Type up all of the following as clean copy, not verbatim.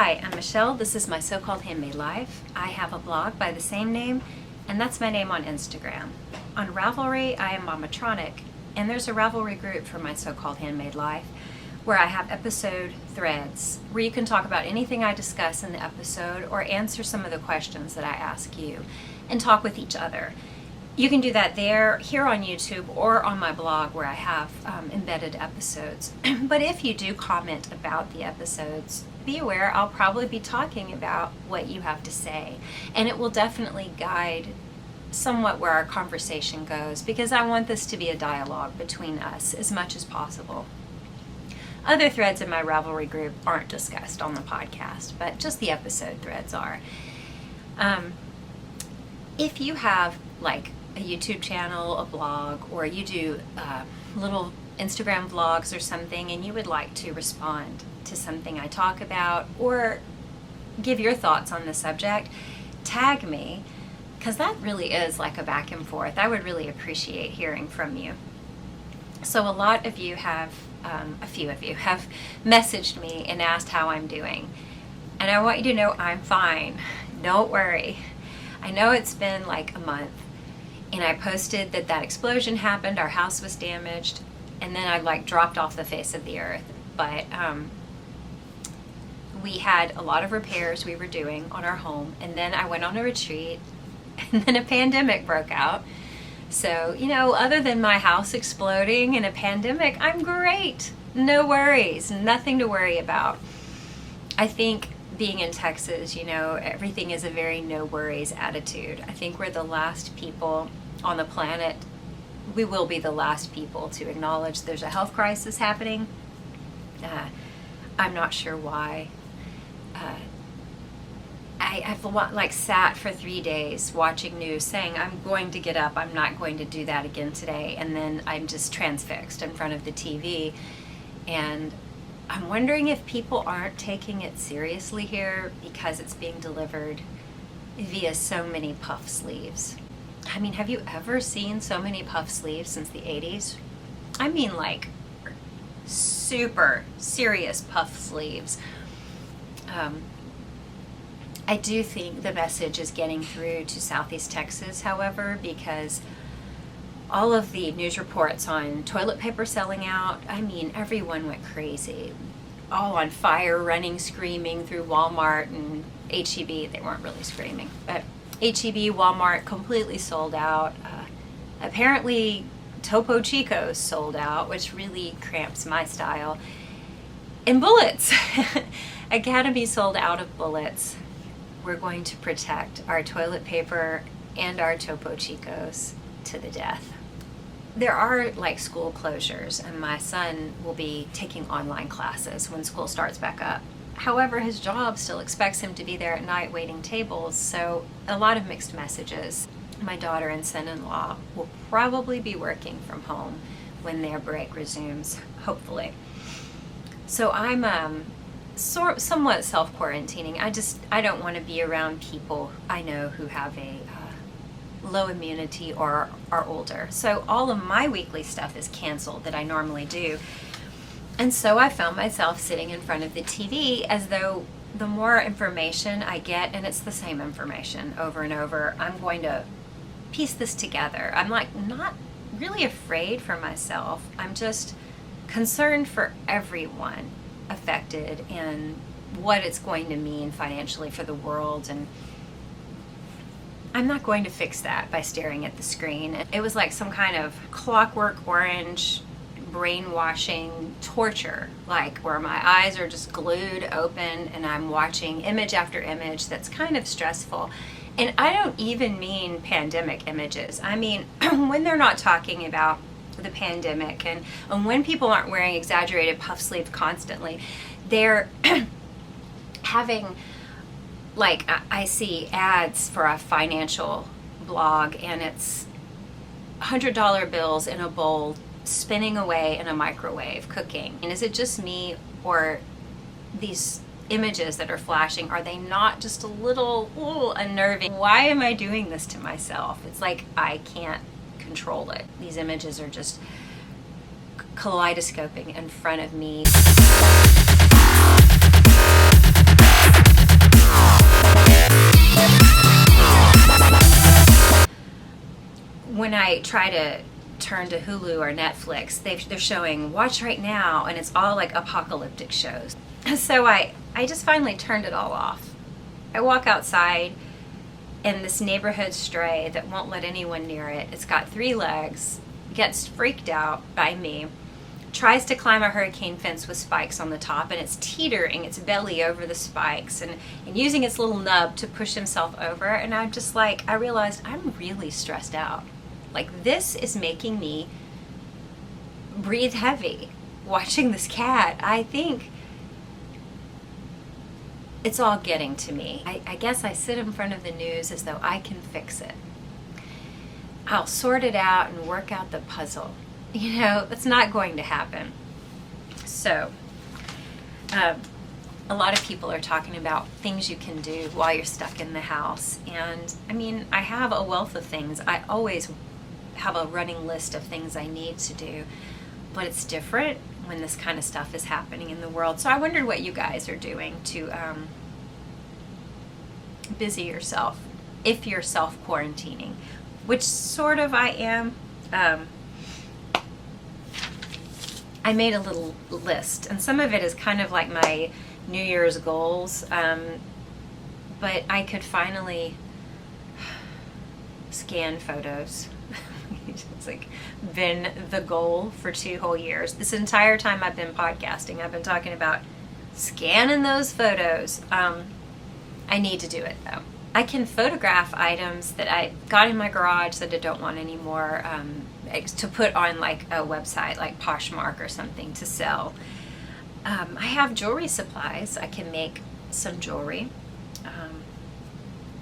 Hi, I'm Michelle. This is my so-called handmade life. I have a blog by the same name, and that's my name on Instagram. On Ravelry, I am Mamatronic, and there's a Ravelry group for my so-called handmade life where I have episode threads where you can talk about anything I discuss in the episode or answer some of the questions that I ask you and talk with each other. You can do that there, here on YouTube, or on my blog where I have embedded episodes. But if you do comment about the episodes, be aware I'll probably be talking about what you have to say. And it will definitely guide somewhat where our conversation goes, because I want this to be a dialogue between us as much as possible. Other threads in my Ravelry group aren't discussed on the podcast, but just the episode threads are. If you have like a YouTube channel, a blog, or you do little Instagram vlogs or something, and you would like to respond to something I talk about or give your thoughts on the subject, tag me, because that really is like a back and forth. I would really appreciate hearing from you. So a lot of you have, a few of you have messaged me and asked how I'm doing. And I want you to know I'm fine. Don't worry. I know it's been like a month, and I posted that explosion happened, our house was damaged, and then I like dropped off the face of the earth. But we had a lot of repairs we were doing on our home, and then I went on a retreat, and then a pandemic broke out. So, you know, other than my house exploding and a pandemic, I'm great. No worries, nothing to worry about. I think being in Texas, you know, everything is a very no worries attitude. I think we're the last people on the planet. We will be the last people to acknowledge there's a health crisis happening. I'm not sure why. I've like sat for 3 days watching news saying I'm going to get up, I'm not going to do that again today, and then I'm just transfixed in front of the TV. And I'm wondering if people aren't taking it seriously here because it's being delivered via so many puff sleeves. I mean, have you ever seen so many puff sleeves since the 80s? I mean, like super serious puff sleeves. I do think the message is getting through to Southeast Texas, however, because all of the news reports on toilet paper selling out, I mean, everyone went crazy. All on fire, running, screaming through Walmart and H-E-B. They weren't really screaming, but H-E-B, Walmart completely sold out. Apparently, Topo Chico's sold out, which really cramps my style. And bullets. Academy sold out of bullets. We're going to protect our toilet paper and our Topo Chicos to the death. There are like school closures, and my son will be taking online classes when school starts back up. However, his job still expects him to be there at night waiting tables, so a lot of mixed messages. My daughter and son-in-law will probably be working from home when their break resumes, hopefully. So I'm somewhat self-quarantining. I don't want to be around people I know who have a low immunity or are older. So all of my weekly stuff is canceled that I normally do. And so I found myself sitting in front of the TV as though the more information I get, and it's the same information over and over, I'm going to piece this together. I'm like not really afraid for myself. I'm just concerned for everyone affected and what it's going to mean financially for the world. And I'm not going to fix that by staring at the screen. It was like some kind of Clockwork Orange brainwashing torture, like where my eyes are just glued open and I'm watching image after image that's kind of stressful. And I don't even mean pandemic images. I mean when they're not talking about the pandemic and when people aren't wearing exaggerated puff sleeves constantly, they're having, like, I see ads for a financial blog and it's $100 bills in a bowl spinning away in a microwave cooking. And is it just me, or these images that are flashing, are they not just a little unnerving? Why am I doing this to myself? It's like I can't control it. These images are just kaleidoscoping in front of me. when I try to turn to Hulu or Netflix, they're showing Watch Right Now, and it's all like apocalyptic shows. So I just finally turned it all off. I walk outside, and this neighborhood stray that won't let anyone near it, it's got 3 legs, gets freaked out by me, tries to climb a hurricane fence with spikes on the top, and it's teetering its belly over the spikes and using its little nub to push himself over. And I'm just like, I realized I'm really stressed out. Like, this is making me breathe heavy watching this cat. I think it's all getting to me. I guess I sit in front of the news as though I can fix it. I'll sort it out and work out the puzzle. You know, it's not going to happen. So, a lot of people are talking about things you can do while you're stuck in the house. And I mean, I have a wealth of things. I always have a running list of things I need to do, but it's different when this kind of stuff is happening in the world. So I wondered what you guys are doing to busy yourself if you're self-quarantining, which sort of I am. I made a little list, and some of it is kind of like my New Year's goals, but I could finally scan photos. It's like been the goal for 2 whole years. This entire time I've been podcasting, I've been talking about scanning those photos. I need to do it though. I can photograph items that I got in my garage that I don't want anymore, to put on like a website like Poshmark or something to sell. I have jewelry supplies. I can make some jewelry.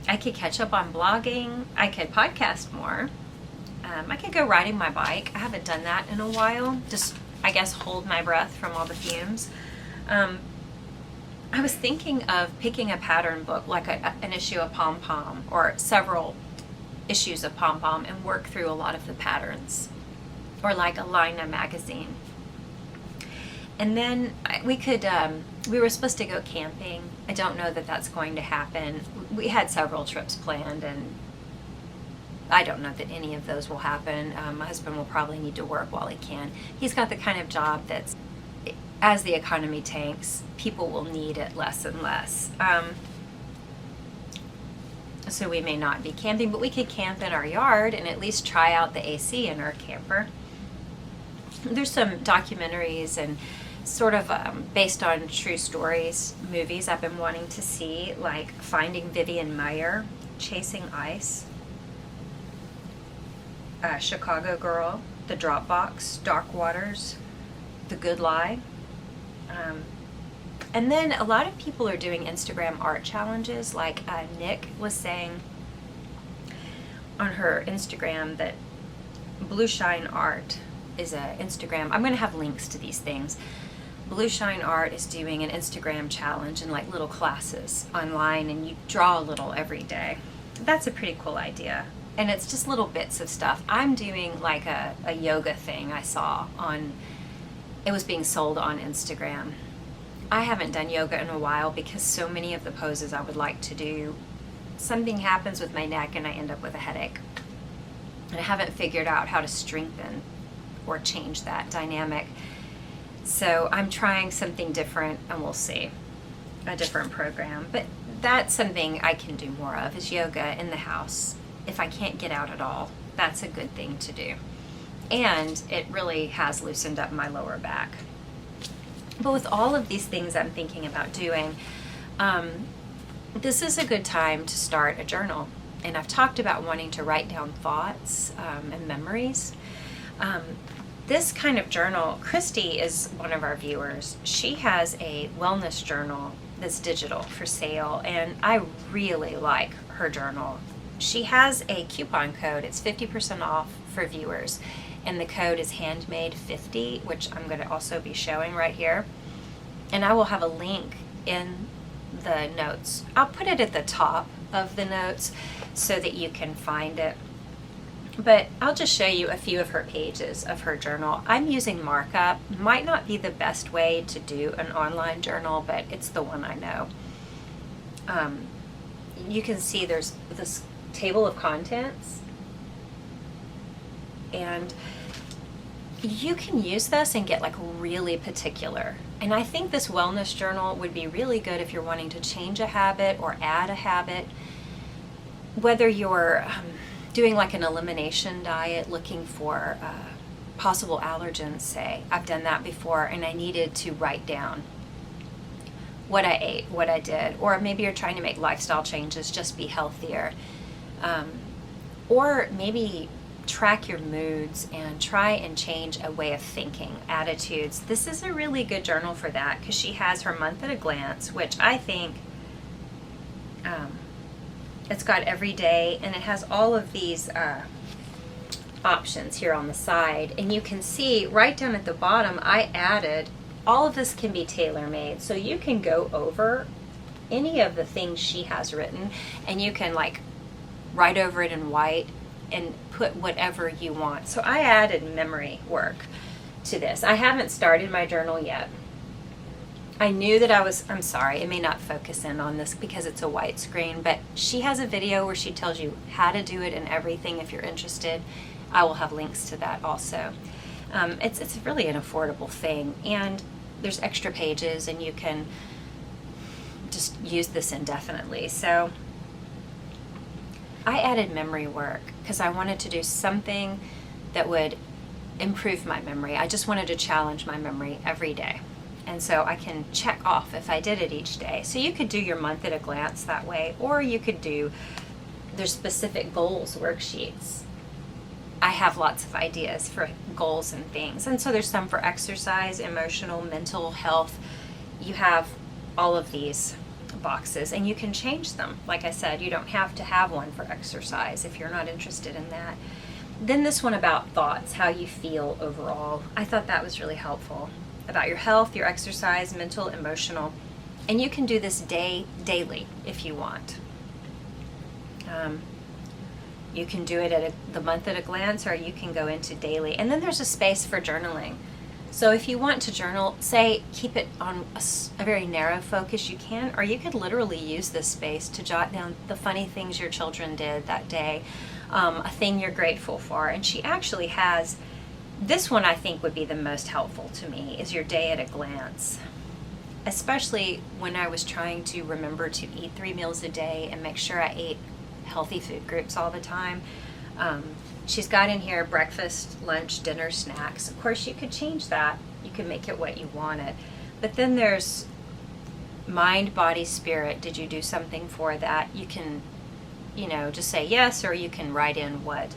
I could catch up on blogging. I could podcast more. I could go riding my bike. I haven't done that in a while. Just, I guess, hold my breath from all the fumes. I was thinking of picking a pattern book, like an issue of Pom Pom or several issues of Pom Pom, and work through a lot of the patterns, or like a Lina magazine. And then we were supposed to go camping. I don't know that that's going to happen. We had several trips planned, and I don't know that any of those will happen. My husband will probably need to work while he can. He's got the kind of job that's, as the economy tanks, people will need it less and less. So we may not be camping, but we could camp in our yard and at least try out the AC in our camper. There's some documentaries and sort of based on true stories movies I've been wanting to see, like Finding Vivian Maier, Chasing Ice, Chicago Girl, The Dropbox, Dark Waters, The Good Lie. And then a lot of people are doing Instagram art challenges, like Nick was saying on her Instagram that Blue Shine Art is a Instagram. I'm going to have links to these things. Blue Shine Art is doing an Instagram challenge and like little classes online, and you draw a little every day. That's a pretty cool idea. And it's just little bits of stuff. I'm doing like a yoga thing I saw on, it was being sold on Instagram. I haven't done yoga in a while because so many of the poses I would like to do, something happens with my neck and I end up with a headache. And I haven't figured out how to strengthen or change that dynamic. So I'm trying something different, and we'll see, a different program. But that's something I can do more of, is yoga in the house. If I can't get out at all, that's a good thing to do. And it really has loosened up my lower back. But with all of these things I'm thinking about doing, this is a good time to start a journal. And I've talked about wanting to write down thoughts and memories. This kind of journal, Christy is one of our viewers. She has a wellness journal that's digital for sale, and I really like her journal. She has a coupon code. It's 50% off for viewers. And the code is Handmade50, which I'm going to also be showing right here. And I will have a link in the notes. I'll put it at the top of the notes so that you can find it. But I'll just show you a few of her pages of her journal. I'm using markup. Might not be the best way to do an online journal, but it's the one I know. You can see there's this table of contents. And you can use this and get like really particular. And I think this wellness journal would be really good if you're wanting to change a habit or add a habit. Whether you're doing like an elimination diet, looking for possible allergens, say. I've done that before, and I needed to write down what I ate, what I did. Or maybe you're trying to make lifestyle changes, just be healthier. Or maybe track your moods and try and change a way of thinking, attitudes. This is a really good journal for that, because she has her month at a glance, which I think it's got every day, and it has all of these options here on the side. And you can see right down at the bottom, I added, all of this can be tailor-made. So you can go over any of the things she has written, and you can like write over it in white and put whatever you want. So I added memory work to this. I haven't started my journal yet. I knew that I'm sorry, it may not focus in on this because it's a white screen, but she has a video where she tells you how to do it and everything if you're interested. I will have links to that also. It's really an affordable thing, and there's extra pages, and you can just use this indefinitely. So I added memory work because I wanted to do something that would improve my memory. I just wanted to challenge my memory every day. And so I can check off if I did it each day. So you could do your month at a glance that way, or you could do, there's specific goals worksheets. I have lots of ideas for goals and things. And so there's some for exercise, emotional, mental health. You have all of these boxes, and you can change them. Like I said, you don't have to have one for exercise if you're not interested in that. Then this one about thoughts, how you feel overall. I thought that was really helpful. About your health, your exercise, mental, emotional. And you can do this daily if you want. You can do it at the month at a glance, or you can go into daily. And then there's a space for journaling. So if you want to journal, say, keep it on a very narrow focus, you can, or you could literally use this space to jot down the funny things your children did that day, a thing you're grateful for. And she actually has, this one I think would be the most helpful to me, is your day at a glance. Especially when I was trying to remember to eat 3 meals a day and make sure I ate healthy food groups all the time. She's got in here breakfast, lunch, dinner, snacks. Of course, you could change that. You can make it what you want it. But then there's mind, body, spirit. Did you do something for that? You can, just say yes, or you can write in what.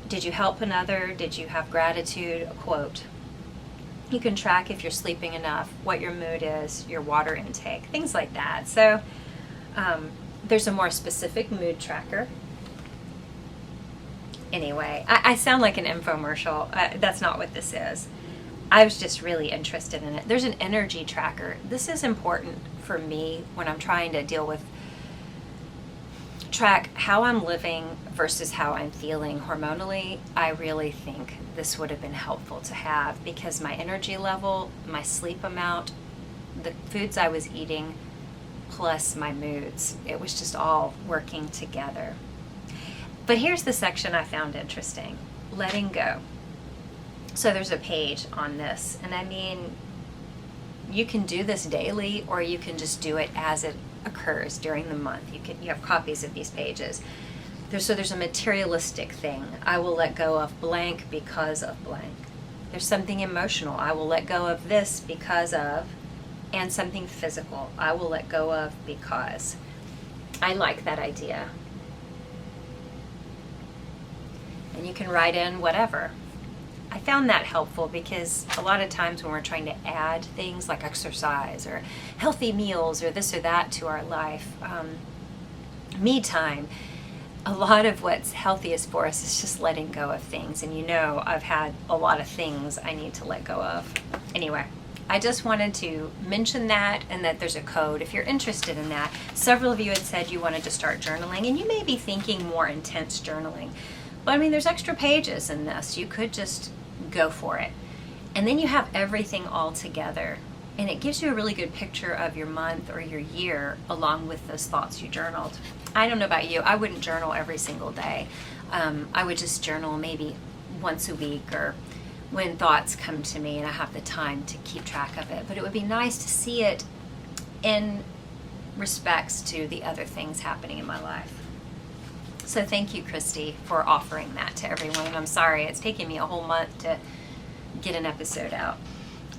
Did you help another? Did you have gratitude? A quote. You can track if you're sleeping enough, what your mood is, your water intake, things like that. So there's a more specific mood tracker. Anyway, I sound like an infomercial. That's not what this is. I was just really interested in it. There's an energy tracker. This is important for me when I'm trying to track how I'm living versus how I'm feeling hormonally. I really think this would have been helpful to have, because my energy level, my sleep amount, the foods I was eating, plus my moods, it was just all working together. But here's the section I found interesting, letting go. So there's a page on this, and I mean, you can do this daily, or you can just do it as it occurs during the month. You have copies of these pages. There's a materialistic thing. I will let go of blank because of blank. There's something emotional. I will let go of this because of, and something physical. I will let go of because. I like that idea. And you can write in whatever. I found that helpful because a lot of times when we're trying to add things like exercise or healthy meals or this or that to our life, me time, a lot of what's healthiest for us is just letting go of things. And I've had a lot of things I need to let go of. Anyway, I just wanted to mention that, and that there's a code if you're interested in that. Several of you had said you wanted to start journaling, and you may be thinking more intense journaling. But I mean, there's extra pages in this. You could just go for it. And then you have everything all together. And it gives you a really good picture of your month or your year along with those thoughts you journaled. I don't know about you. I wouldn't journal every single day. I would just journal maybe once a week or when thoughts come to me and I have the time to keep track of it. But it would be nice to see it in respects to the other things happening in my life. So thank you, Christy, for offering that to everyone. And I'm sorry it's taken me a whole month to get an episode out.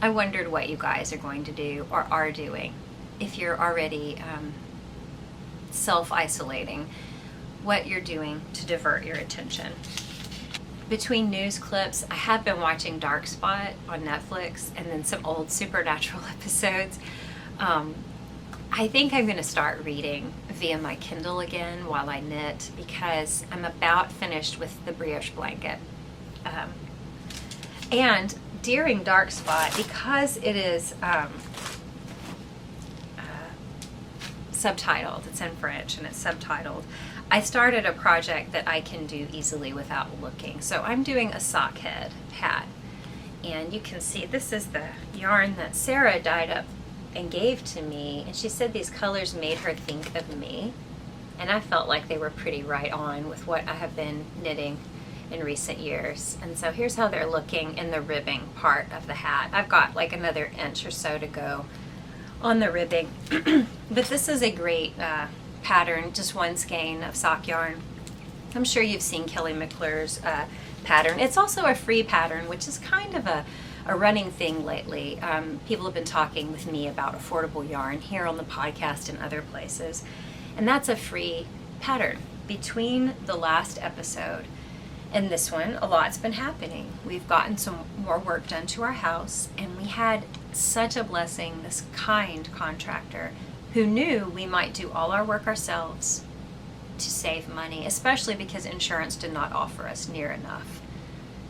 I wondered what you guys are going to do or are doing if you're already self-isolating, what you're doing to divert your attention. Between news clips, I have been watching Dark Spot on Netflix and then some old Supernatural episodes. I think I'm going to start reading via my Kindle again while I knit because I'm about finished with the Brioche blanket. And during Dark Spot, because it is subtitled, it's in French and it's subtitled, I started a project that I can do easily without looking. So I'm doing a sock head hat. And you can see this is the yarn that Sarah dyed up and gave to me. And she said these colors made her think of me. And I felt like they were pretty right on with what I have been knitting in recent years. And so here's how they're looking in the ribbing part of the hat. I've got like another inch or so to go on the ribbing. But this is a great pattern, just one skein of sock yarn. I'm sure you've seen Kelly McClure's pattern. It's also a free pattern, which is kind of a running thing lately. People have been talking with me about affordable yarn here on the podcast and other places. And that's a free pattern. Between the last episode and this one, a lot's been happening. We've gotten some more work done to our house, and we had such a blessing, this kind contractor who knew we might do all our work ourselves to save money, especially because insurance did not offer us near enough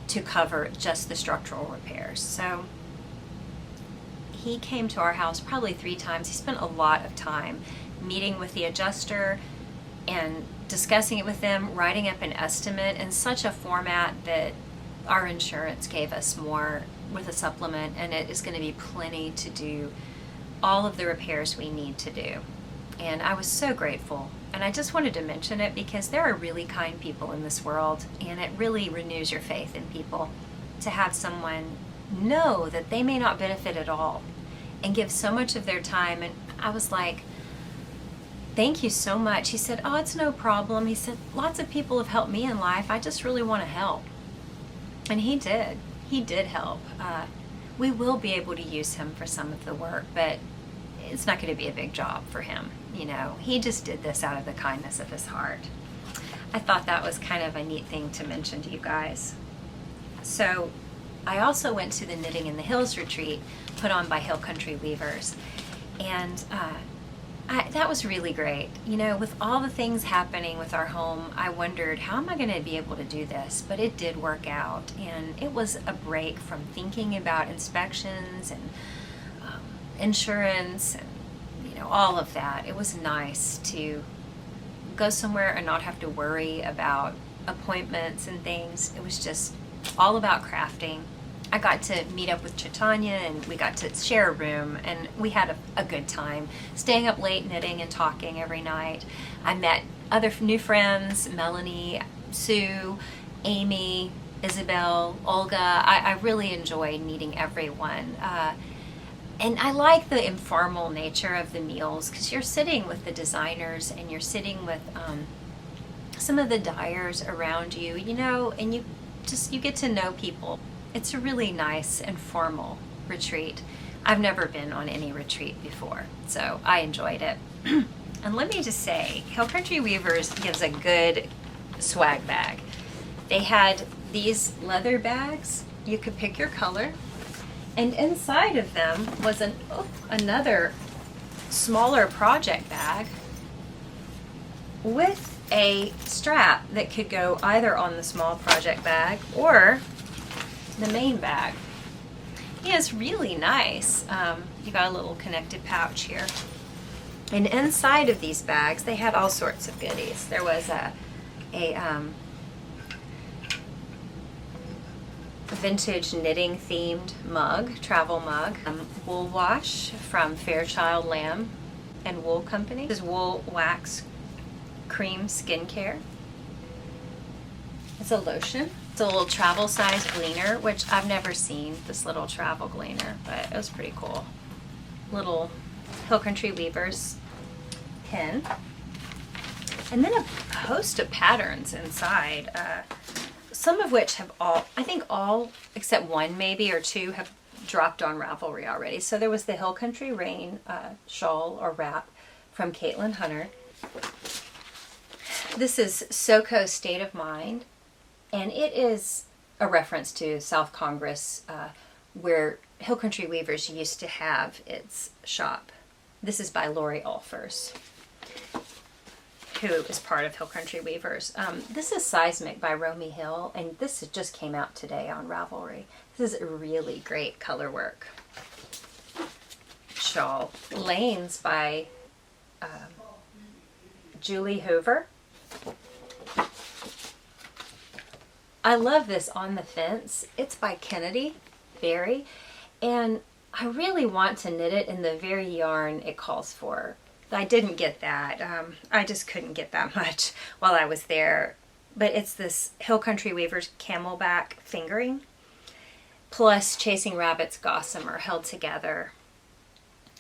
to cover just the structural repairs. So he came to our house probably 3 times. He spent a lot of time meeting with the adjuster and discussing it with them, writing up an estimate in such a format that our insurance gave us more with a supplement, and it is going to be plenty to do all of the repairs we need to do. And I was so grateful. And I just wanted to mention it because there are really kind people in this world, and it really renews your faith in people to have someone know that they may not benefit at all and give so much of their time. And I was like, thank you so much. He said, oh, it's no problem. He said, lots of people have helped me in life. I just really want to help. And he did. He did help. We will be able to use him for some of the work, but it's not going to be a big job for him. You know, he just did this out of the kindness of his heart. I thought that was kind of a neat thing to mention to you guys. So I also went to the Knitting in the Hills retreat put on by Hill Country Weavers. And that was really great. You know, with all the things happening with our home, I wondered, how am I going to be able to do this? But it did work out. And it was a break from thinking about inspections and insurance and, you know, all of that. It was nice to go somewhere and not have to worry about appointments and things. It was just all about crafting. I got to meet up with Chaitanya, and we got to share a room, and we had a good time staying up late knitting and talking every night. I met other new friends, Melanie, Sue, Amy, Isabel, Olga. I really enjoyed meeting everyone. And I like the informal nature of the meals because you're sitting with the designers and you're sitting with some of the dyers around you, you know, and you get to know people. It's a really nice and formal retreat. I've never been on any retreat before, so I enjoyed it. And let me just say, Hill Country Weavers gives a good swag bag. They had these leather bags. You could pick your color. And inside of them was another smaller project bag with a strap that could go either on the small project bag or the main bag. Yeah, it's really nice. You got a little connected pouch here. And inside of these bags, they had all sorts of goodies. There was a vintage knitting themed mug, travel mug, wool wash from Fairchild Lamb and Wool Company. This is wool wax cream skincare. It's a lotion It's a little travel size gleaner, which I've never seen, this little travel gleaner, but it was pretty cool. Little Hill Country Weavers pin. And then a host of patterns inside, some of which have I think all except one maybe or two have dropped on Ravelry already. So there was the Hill Country Rain shawl or wrap from Caitlin Hunter. This is SoCo State of Mind, and it is a reference to South Congress where Hill Country Weavers used to have its shop. This is by Lori Ulfers, who is part of Hill Country Weavers. This is Seismic by Romy Hill, and this just came out today on Ravelry. This is a really great color work. Shawl. Lanes by Julie Hoover. I love this On the Fence. It's by Kennedy Berry, and I really want to knit it in the very yarn it calls for. I didn't get that. I just couldn't get that much while I was there. But it's this Hill Country Weavers camelback fingering plus Chasing Rabbit's gossamer held together.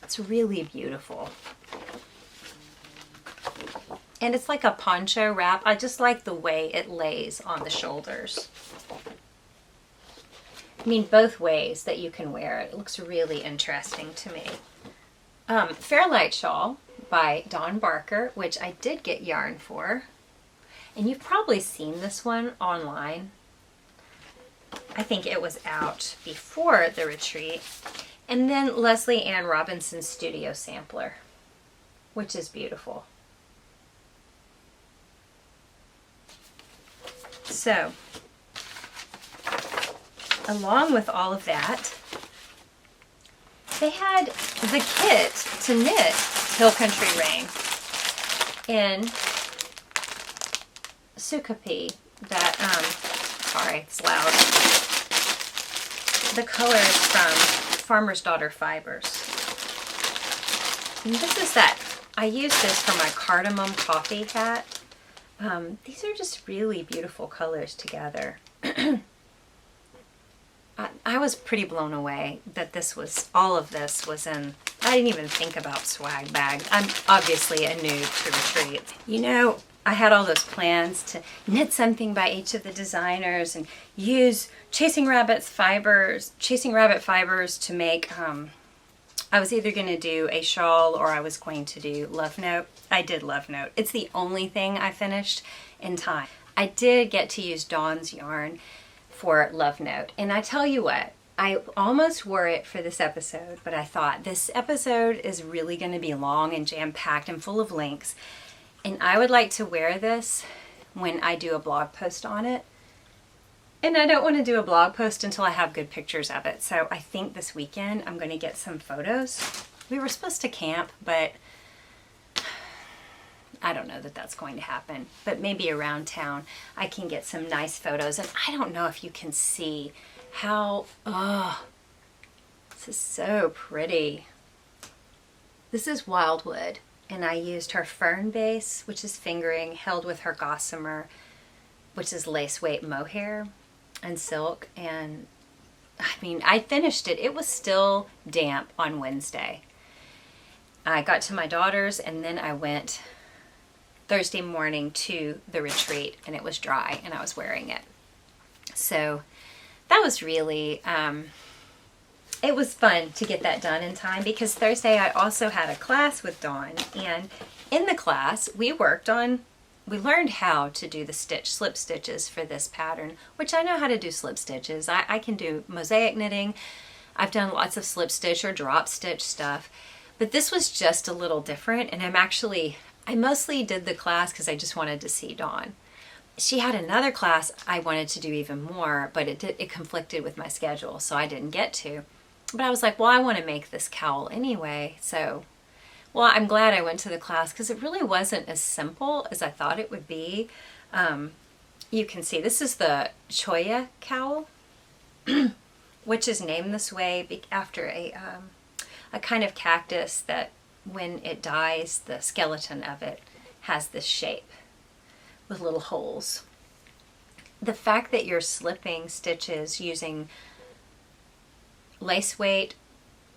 It's really beautiful. And it's like a poncho wrap. I just like the way it lays on the shoulders. I mean, both ways that you can wear it. It looks really interesting to me. Fairlight Shawl by Dawn Barker, which I did get yarn for. And you've probably seen this one online. I think it was out before the retreat. And then Leslie Ann Robinson's Studio Sampler, which is beautiful. So, along with all of that, they had the kit to knit Hill Country Rain in Sukapi. That, sorry, it's loud. The color is from Farmer's Daughter Fibers. And this is that, I use this for my cardamom coffee hat. These are just really beautiful colors together. I was pretty blown away that this was, all of this was in, I didn't even think about swag bags. I'm obviously a noob to retreat. You know, I had all those plans to knit something by each of the designers and use Chasing Rabbit fibers to make, I was either going to do a shawl or I was going to do Love Note. I did Love Note. It's the only thing I finished in time. I did get to use Dawn's yarn for Love Note. And I tell you what, I almost wore it for this episode, but I thought this episode is really going to be long and jam-packed and full of links. And I would like to wear this when I do a blog post on it. And I don't want to do a blog post until I have good pictures of it. So I think this weekend I'm going to get some photos. We were supposed to camp, but I don't know that that's going to happen. But maybe around town I can get some nice photos. And I don't know if you can see how, this is so pretty. This is Wildwood. And I used her fern base, which is fingering, held with her gossamer, which is lace weight mohair and silk. And I mean, I finished it. It was still damp on Wednesday. I got to my daughter's and then I went Thursday morning to the retreat and it was dry and I was wearing it. So that was really, it was fun to get that done in time because Thursday I also had a class with Dawn, and in the class we learned how to do the slip stitches for this pattern, which I know how to do slip stitches. I can do mosaic knitting. I've done lots of slip stitch or drop stitch stuff, but this was just a little different. And I mostly did the class because I just wanted to see Dawn. She had another class I wanted to do even more, but it conflicted with my schedule, so I didn't get to. But I was like, well, I want to make this cowl anyway, so, well, I'm glad I went to the class because it really wasn't as simple as I thought it would be. You can see this is the Choya cowl, which is named this way after a kind of cactus that when it dies, the skeleton of it has this shape with little holes. the fact that you're slipping stitches using lace weight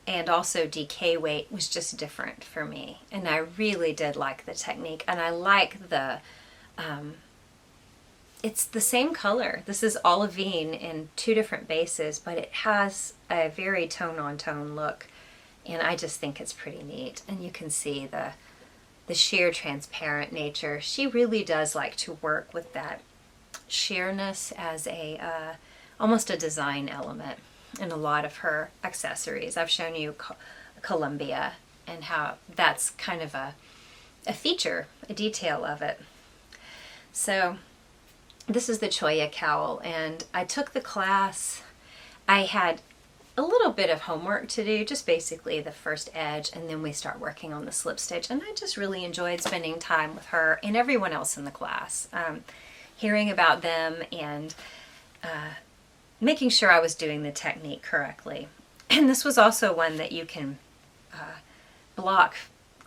and also DK weight was just different for me. And I really did like the technique, and I like the, it's the same color. This is olivine in 2 different bases, but it has a very tone-on-tone look, and I just think it's pretty neat. And you can see the sheer transparent nature. She really does like to work with that sheerness as a almost a design element in a lot of her accessories. I've shown you Columbia and how that's kind of a feature, a detail of it. So this is the Choya cowl, and I took the class. I had a little bit of homework to do, just basically the first edge, and then we start working on the slip stitch. And I just really enjoyed spending time with her and everyone else in the class, hearing about them and making sure I was doing the technique correctly. And this was also one that you can block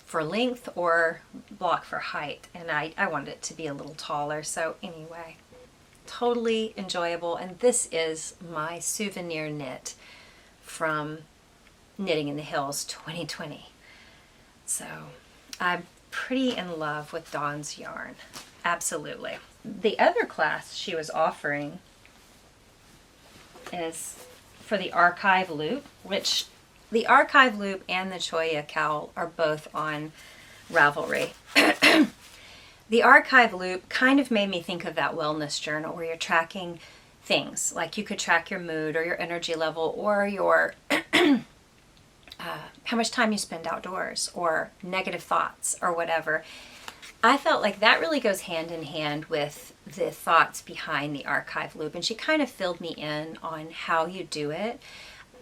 for length or block for height, and I wanted it to be a little taller. So anyway, totally enjoyable. And this is my souvenir knit from Knitting in the Hills 2020. So I'm pretty in love with Dawn's yarn, absolutely. The other class she was offering is for the archive loop, which the archive loop and the Choya cowl are both on Ravelry. The archive loop kind of made me think of that wellness journal where you're tracking things, like you could track your mood or your energy level or your how much time you spend outdoors or negative thoughts or whatever. I felt like that really goes hand in hand with the thoughts behind the archive loop, and she kind of filled me in on how you do it.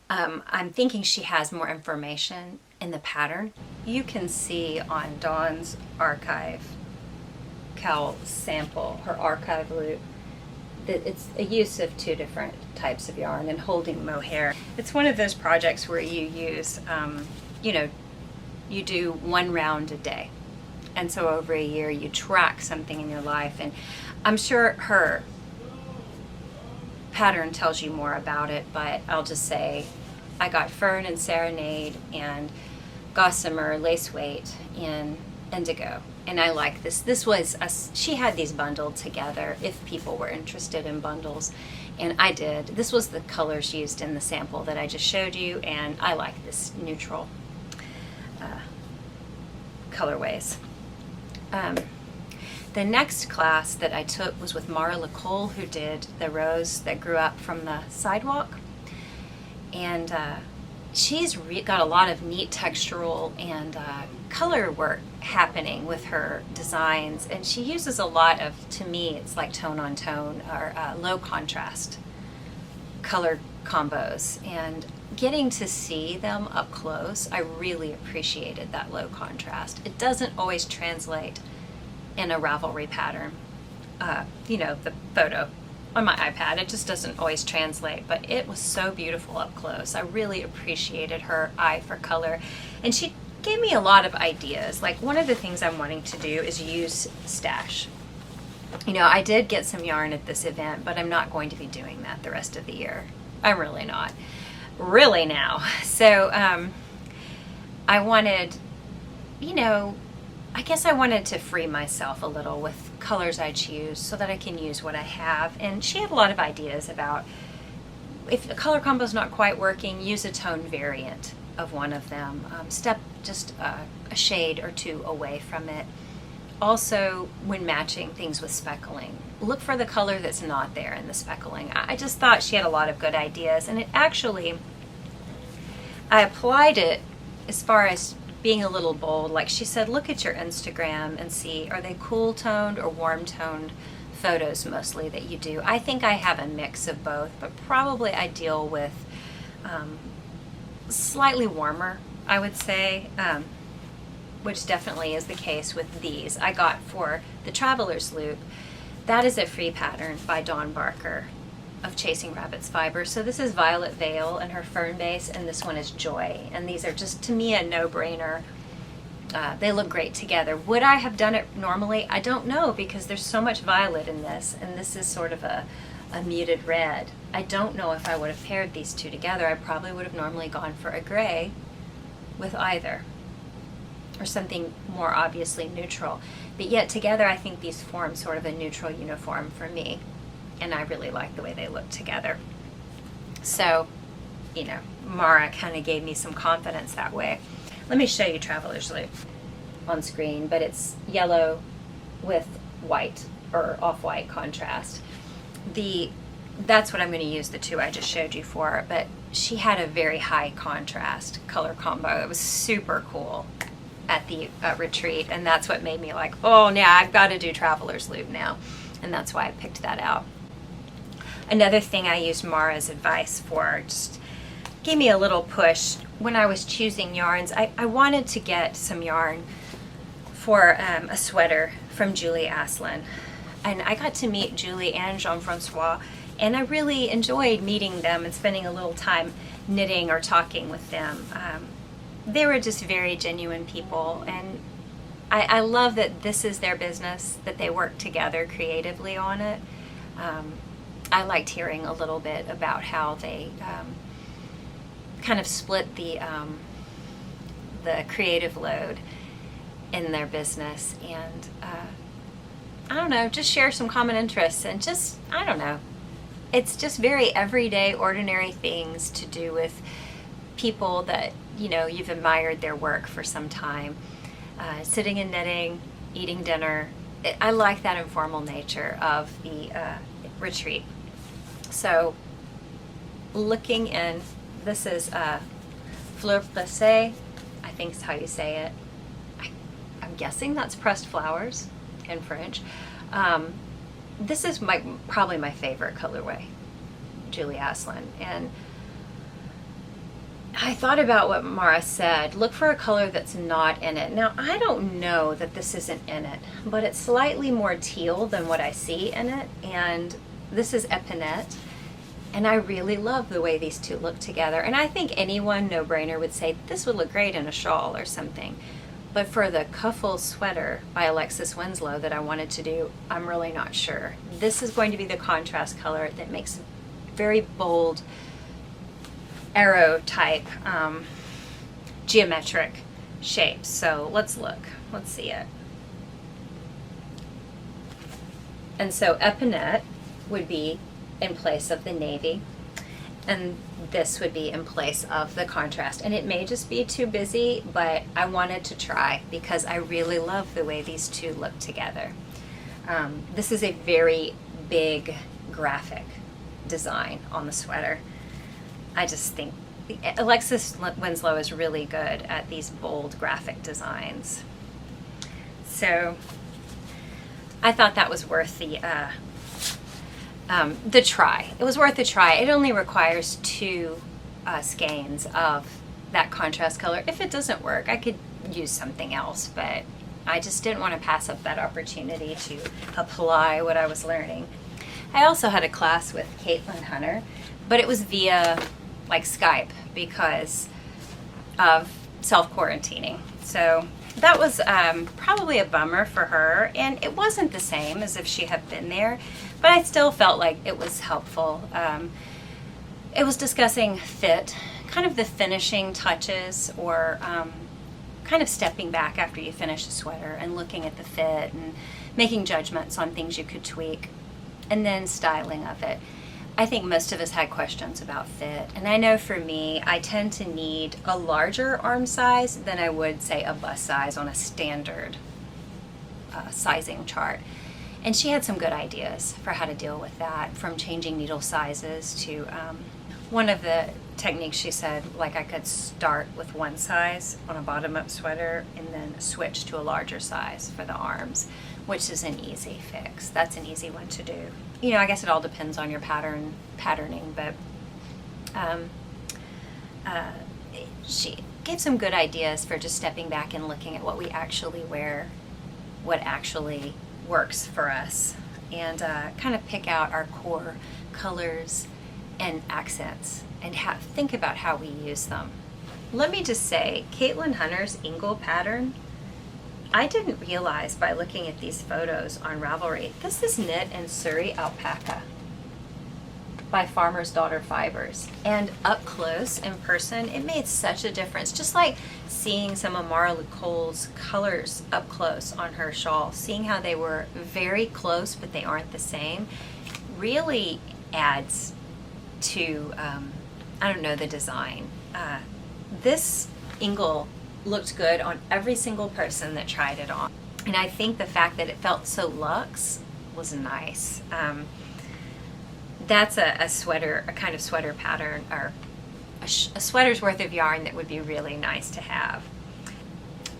I'm thinking she has more information in the pattern. You can see on Dawn's archive cowl sample, her archive loop, that it's a use of 2 different types of yarn and holding mohair. It's one of those projects where you use, you do 1 round a day. And so over a year you track something in your life, and I'm sure her pattern tells you more about it, but I'll just say I got Fern and Serenade and Gossamer lace weight in indigo, and I like this. This was she had these bundled together if people were interested in bundles, and I did. This was the colors used in the sample that I just showed you, and I like this neutral colorways. The next class that I took was with Mara Lacole, who did the rose that grew up from the sidewalk, and she's got a lot of neat textural and color work happening with her designs, and she uses a lot of, to me, it's like tone on tone or low contrast color combos, and getting to see them up close, I really appreciated that low contrast. It doesn't always translate in a Ravelry pattern. The photo on my iPad, it just doesn't always translate, but it was so beautiful up close. I really appreciated her eye for color, and she gave me a lot of ideas. Like, one of the things I'm wanting to do is use stash. I did get some yarn at this event, but I'm not going to be doing that the rest of the year. I'm really not. Really now. So I wanted, I guess I wanted to free myself a little with colors I choose so that I can use what I have. And she had a lot of ideas about, if a color combo is not quite working, use a tone variant of one of them. Step just a shade or 2 away from it. Also, when matching things with speckling, look for the color that's not there in the speckling. I just thought she had a lot of good ideas, and it actually, I applied it as far as being a little bold. Like she said, look at your Instagram and see, are they cool toned or warm toned photos mostly that you do? I think I have a mix of both, but probably I deal with slightly warmer, I would say, which definitely is the case with these. I got for the Traveler's Loop, that is a free pattern by Dawn Barker of Chasing Rabbit's Fiber. So this is Violet Veil and her Fern Base, and this one is Joy. And these are just, to me, a no-brainer They look great together. Would I have done it normally? I don't know, because there's so much violet in this, and this is sort of a muted red. I don't know if I would have paired these two together. I probably would have normally gone for a gray with either, or something more obviously neutral. But yet together I think these form sort of a neutral uniform for me, and I really like the way they look together. So, you know, Mara kind of gave me some confidence that way. Let me show you Traveler's Loop on screen, but it's yellow with white or off-white contrast. That's what I'm going to use the two I just showed you for, but she had a very high contrast color combo. It was super cool at the retreat, and that's what made me like, oh, yeah, I've got to do Traveler's Loop now, and that's why I picked that out. Another thing I used Mara's advice for, just gave me a little push when I was choosing yarns. I wanted to get some yarn for a sweater from Julie Aslin, and I got to meet Julie and Jean-Francois, and I really enjoyed meeting them and spending a little time knitting or talking with them. They were just very genuine people, and I love that this is their business, that they work together creatively on it. I liked hearing a little bit about how they kind of split the creative load in their business, and I don't know, just share some common interests, and just, I don't know, it's just very everyday, ordinary things to do with people that, you know, you've admired their work for some time. Sitting and knitting, eating dinner. I like that informal nature of the retreat. So, looking in, this is Fleur Pressée, I think is how you say it. I'm guessing that's pressed flowers in French. This is probably my favorite colorway, Julie Aslin. And I thought about what Mara said. Look for a color that's not in it. Now, I don't know that this isn't in it, but it's slightly more teal than what I see in it. And this is Epinette. And I really love the way these two look together. And I think anyone, no-brainer, would say this would look great in a shawl or something. But for the Cuffle sweater by Alexis Winslow that I wanted to do, I'm really not sure. This is going to be the contrast color that makes very bold arrow type geometric shapes. So let's look. Let's see it. And so Epinette would be in place of the navy, and this would be in place of the contrast. And it may just be too busy, but I wanted to try because I really love the way these two look together. This is a very big graphic design on the sweater. I just think Alexis Winslow is really good at these bold graphic designs. So I thought that was worth the try. It was worth the try. It only requires 2 skeins of that contrast color. If it doesn't work, I could use something else, but I just didn't want to pass up that opportunity to apply what I was learning. I also had a class with Caitlin Hunter, but it was via like Skype because of self-quarantining. So that was probably a bummer for her, and it wasn't the same as if she had been there, but I still felt like it was helpful. It was discussing fit, kind of the finishing touches, or kind of stepping back after you finish a sweater and looking at the fit and making judgments on things you could tweak, and then styling of it. I think most of us had questions about fit, and I know for me, I tend to need a larger arm size than I would, say, a bust size on a standard sizing chart. And she had some good ideas for how to deal with that, from changing needle sizes to one of the techniques she said, like I could start with one size on a bottom-up sweater and then switch to a larger size for the arms, which is an easy fix. That's an easy one to do. You know, I guess it all depends on your patterning, but she gave some good ideas for just stepping back and looking at what we actually wear, what actually works for us, and kind of pick out our core colors and accents and think about how we use them. Let me just say, Caitlin Hunter's Ingle pattern I didn't realize by looking at these photos on Ravelry, this is knit in Surrey alpaca by Farmer's Daughter Fibers. And up close in person, it made such a difference. Just like seeing some of Mara Lucole's colors up close on her shawl, seeing how they were very close but they aren't the same, really adds to, I don't know, the design. This ingle looked good on every single person that tried it on. And I think the fact that it felt so luxe was nice. That's a sweater, a kind of sweater pattern, or a sweater's worth of yarn that would be really nice to have.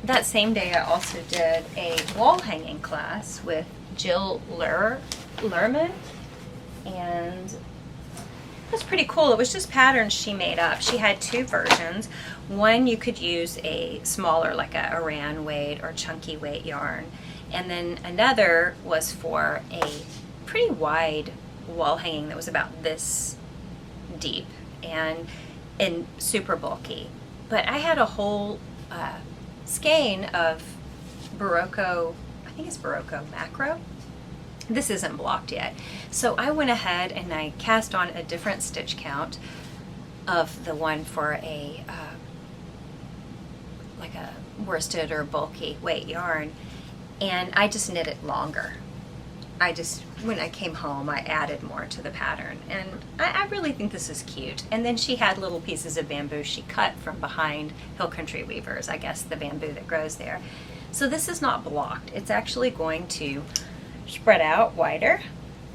That same day I also did a wall hanging class with Jill Lerman, and it was pretty cool. It was just patterns she made up. She had two versions. One, you could use a smaller, like a Aran weight or chunky weight yarn, and then another was for a pretty wide wall hanging that was about this deep and super bulky. But I had a whole skein of Barocco, I think it's Barocco macro. This isn't blocked yet. So I went ahead and I cast on a different stitch count of the one for a like a worsted or bulky weight yarn, and I just knit it longer. When I came home, I added more to the pattern, and I really think this is cute. And then she had little pieces of bamboo she cut from behind Hill Country Weavers, I guess the bamboo that grows there. So this is not blocked. It's actually going to spread out wider,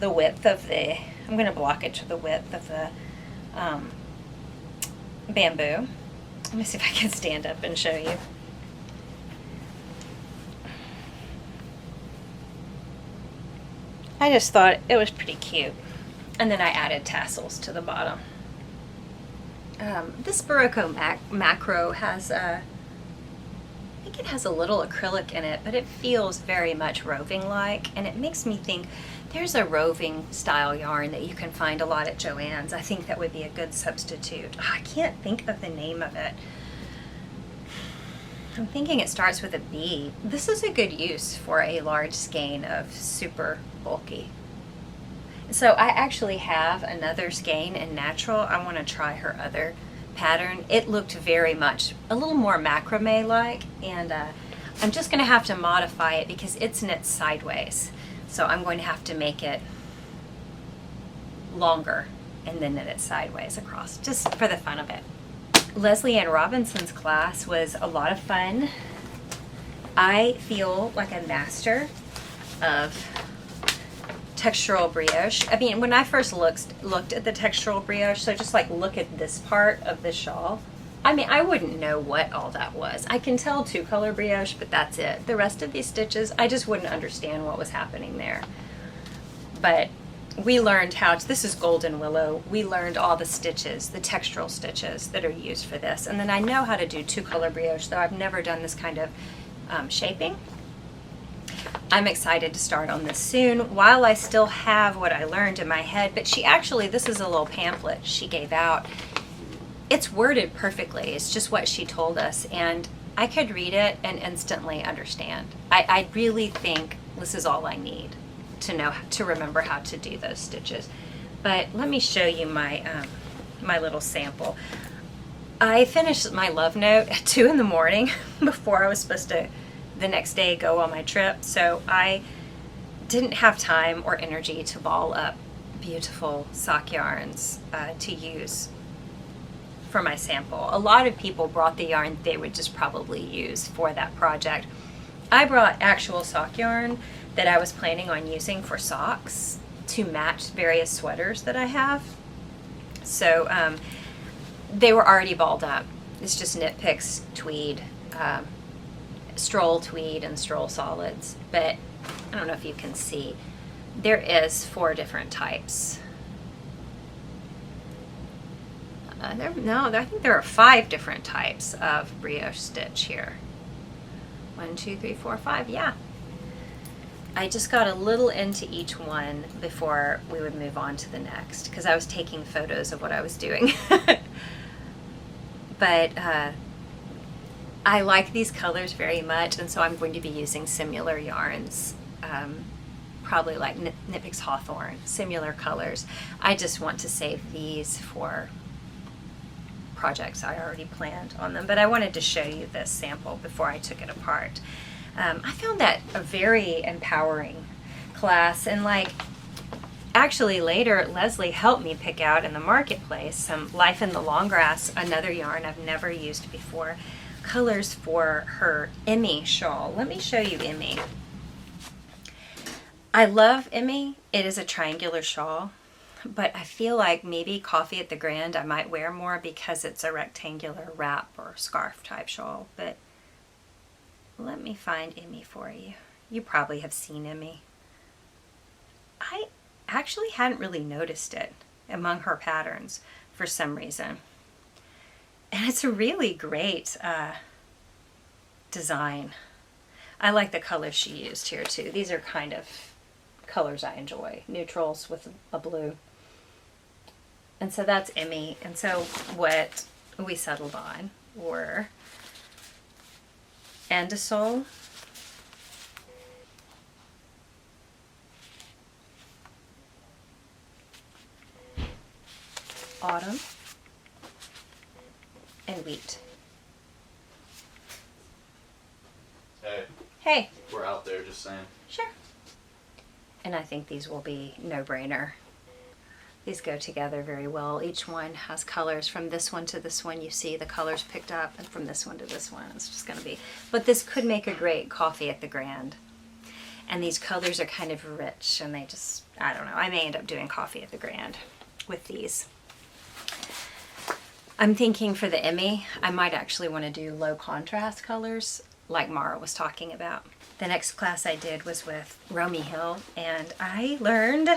the width of the, I'm going to block it to the width of the bamboo. Let me see if I can stand up and show you. I just thought it was pretty cute. And then I added tassels to the bottom. This Barocco macro has I think it has a little acrylic in it, but it feels very much roving-like, and it makes me think there's a roving style yarn that you can find a lot at Joann's. I think that would be a good substitute. I can't think of the name of it. I'm thinking it starts with a B. This is a good use for a large skein of super bulky. So I actually have another skein in natural. I want to try her other pattern. It looked very much a little more macrame-like, and I'm just going to have to modify it because it's knit sideways. So I'm going to have to make it longer and then knit it sideways across, just for the fun of it. Leslie Ann Robinson's class was a lot of fun. I feel like a master of textural brioche. I mean, when I first looked at the textural brioche, so just like look at this part of the shawl, I mean, I wouldn't know what all that was. I can tell two-color brioche, but that's it. The rest of these stitches, I just wouldn't understand what was happening there. But we learned how to, this is Golden Willow, we learned all the stitches, the textural stitches that are used for this. And then I know how to do two-color brioche, though I've never done this kind of shaping. I'm excited to start on this soon while I still have what I learned in my head. But she actually, this is a little pamphlet she gave out. It's worded perfectly. It's just what she told us, and I could read it and instantly understand. I really think this is all I need to know, to remember how to do those stitches. But let me show you my my little sample. I finished my love note at 2 in the morning before I was supposed to the next day go on my trip, so I didn't have time or energy to ball up beautiful sock yarns to use for my sample. A lot of people brought the yarn they would just probably use for that project. I brought actual sock yarn that I was planning on using for socks to match various sweaters that I have. So they were already balled up. It's just Knit Picks tweed, stroll tweed and stroll solids, but I don't know if you can see. There is 4 different types. I think there are 5 different types of brioche stitch here. 1, 2, 3, 4, 5, yeah. I just got a little into each one before we would move on to the next, because I was taking photos of what I was doing. But I like these colors very much, and so I'm going to be using similar yarns, probably like Knit Picks Hawthorne, similar colors. I just want to save these for projects I already planned on them, but I wanted to show you this sample before I took it apart. I found that a very empowering class, and like actually later Leslie helped me pick out in the marketplace some Life in the Long Grass, another yarn I've never used before, colors for her Emmy shawl. Let me show you Emmy. I love Emmy. It is a triangular shawl, but I feel like maybe Coffee at the Grand I might wear more because it's a rectangular wrap or scarf type shawl. But let me find Emmy for you. You probably have seen Emmy. I actually hadn't really noticed it among her patterns for some reason. And it's a really great design. I like the colors she used here too. These are kind of colors I enjoy. Neutrals with a blue. And so that's Emmy. And so what we settled on were Andesol, Autumn, and Wheat. Hey. Hey. We're out there, just saying. Sure. And I think these will be no-brainer. These go together very well. Each one has colors. From this one to this one, you see the colors picked up, and from this one to this one, it's just going to be... But this could make a great Coffee at the Grand. And these colors are kind of rich, and they just... I don't know. I may end up doing Coffee at the Grand with these. I'm thinking for the Emmy, I might actually want to do low contrast colors, like Mara was talking about. The next class I did was with Romy Hill, and I learned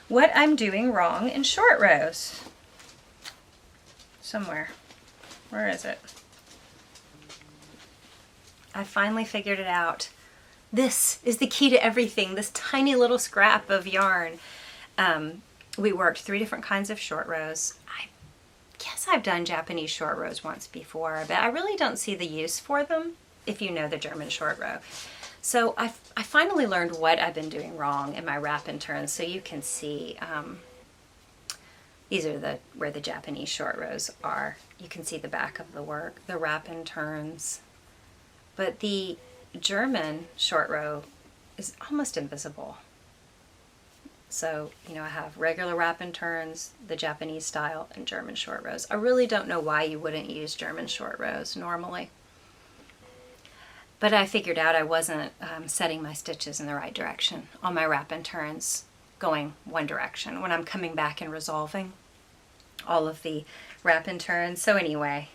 what I'm doing wrong in short rows. Somewhere. Where is it? I finally figured it out. This is the key to everything, this tiny little scrap of yarn. We worked 3 different kinds of short rows. I guess I've done Japanese short rows once before, but I really don't see the use for them if you know the German short row. So I finally learned what I've been doing wrong in my wrap and turns, so you can see these are where the Japanese short rows are. You can see the back of the work, the wrap and turns. But the German short row is almost invisible. So, you know, I have regular wrap and turns, the Japanese style, and German short rows. I really don't know why you wouldn't use German short rows normally. But I figured out I wasn't setting my stitches in the right direction on my wrap and turns, going one direction when I'm coming back and resolving all of the wrap and turns. So anyway,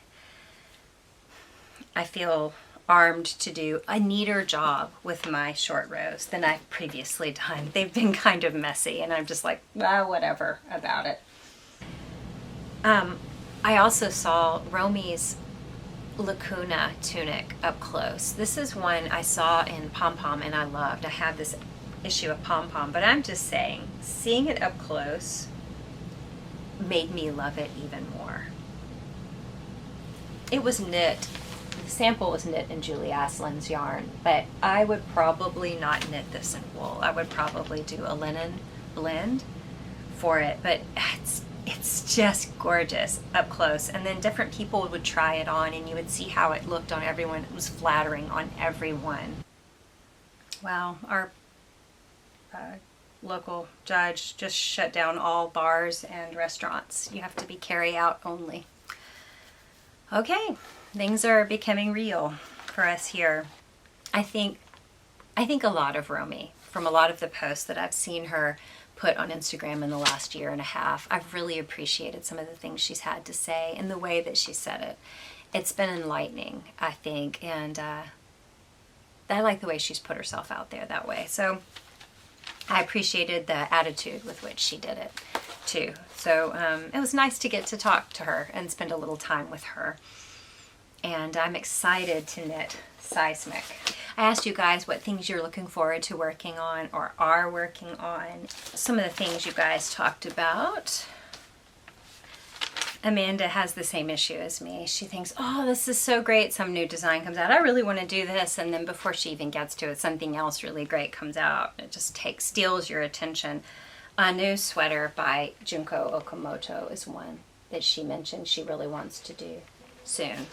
I feel armed to do a neater job with my short rows than I've previously done. They've been kind of messy, and I'm just like, ah, whatever about it. I also saw Romy's Lacuna tunic up close. This is one I saw in Pom Pom and I loved. I had this issue of Pom Pom, but I'm just saying, seeing it up close made me love it even more. It was knit. The sample was knit in Julie Aslin's yarn, but I would probably not knit this in wool. I would probably do a linen blend for it, but it's just gorgeous up close. And then different people would try it on and you would see how it looked on everyone. It was flattering on everyone. Well, our local judge just shut down all bars and restaurants. You have to be carry out only. Okay, things are becoming real for us here. I think a lot of Romy, from a lot of the posts that I've seen her put on Instagram in the last year and a half, I've really appreciated some of the things she's had to say and the way that she said it. It's been enlightening, I think, and I like the way she's put herself out there that way. So I appreciated the attitude with which she did it too. So it was nice to get to talk to her and spend a little time with her. And I'm excited to knit Seismic. I asked you guys what things you're looking forward to working on or are working on. Some of the things you guys talked about. Amanda has the same issue as me. She thinks, oh, this is so great. Some new design comes out. I really want to do this. And then before she even gets to it, something else really great comes out. It just steals your attention. A new sweater by Junko Okamoto is one that she mentioned she really wants to do soon.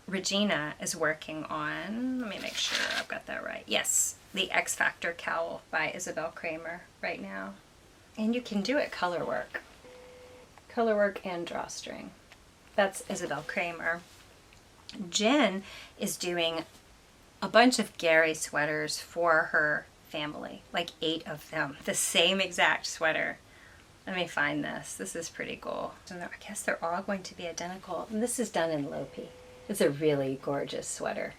Regina is working on, let me make sure I've got that right. Yes, the X Factor cowl by Isabel Kramer right now. And you can do it color work and drawstring. That's Isabel Kramer. Jen is doing a bunch of Gary sweaters for her family, like 8 of them, the same exact sweater. Let me find this. This is pretty cool. And I guess they're all going to be identical. And this is done in Lopi. It's a really gorgeous sweater.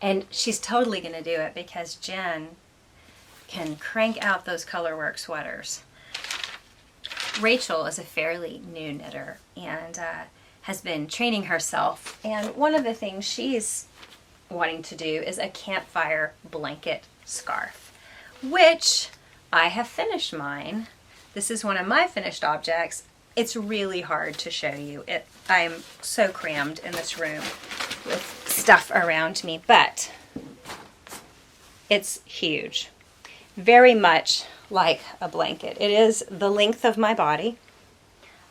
And she's totally going to do it because Jen can crank out those colorwork sweaters. Rachel is a fairly new knitter and has been training herself. And one of the things she's wanting to do is a campfire blanket scarf, which I have finished mine. This is one of my finished objects. It's really hard to show you. I'm so crammed in this room with stuff around me, but it's huge. Very much like a blanket. It is the length of my body.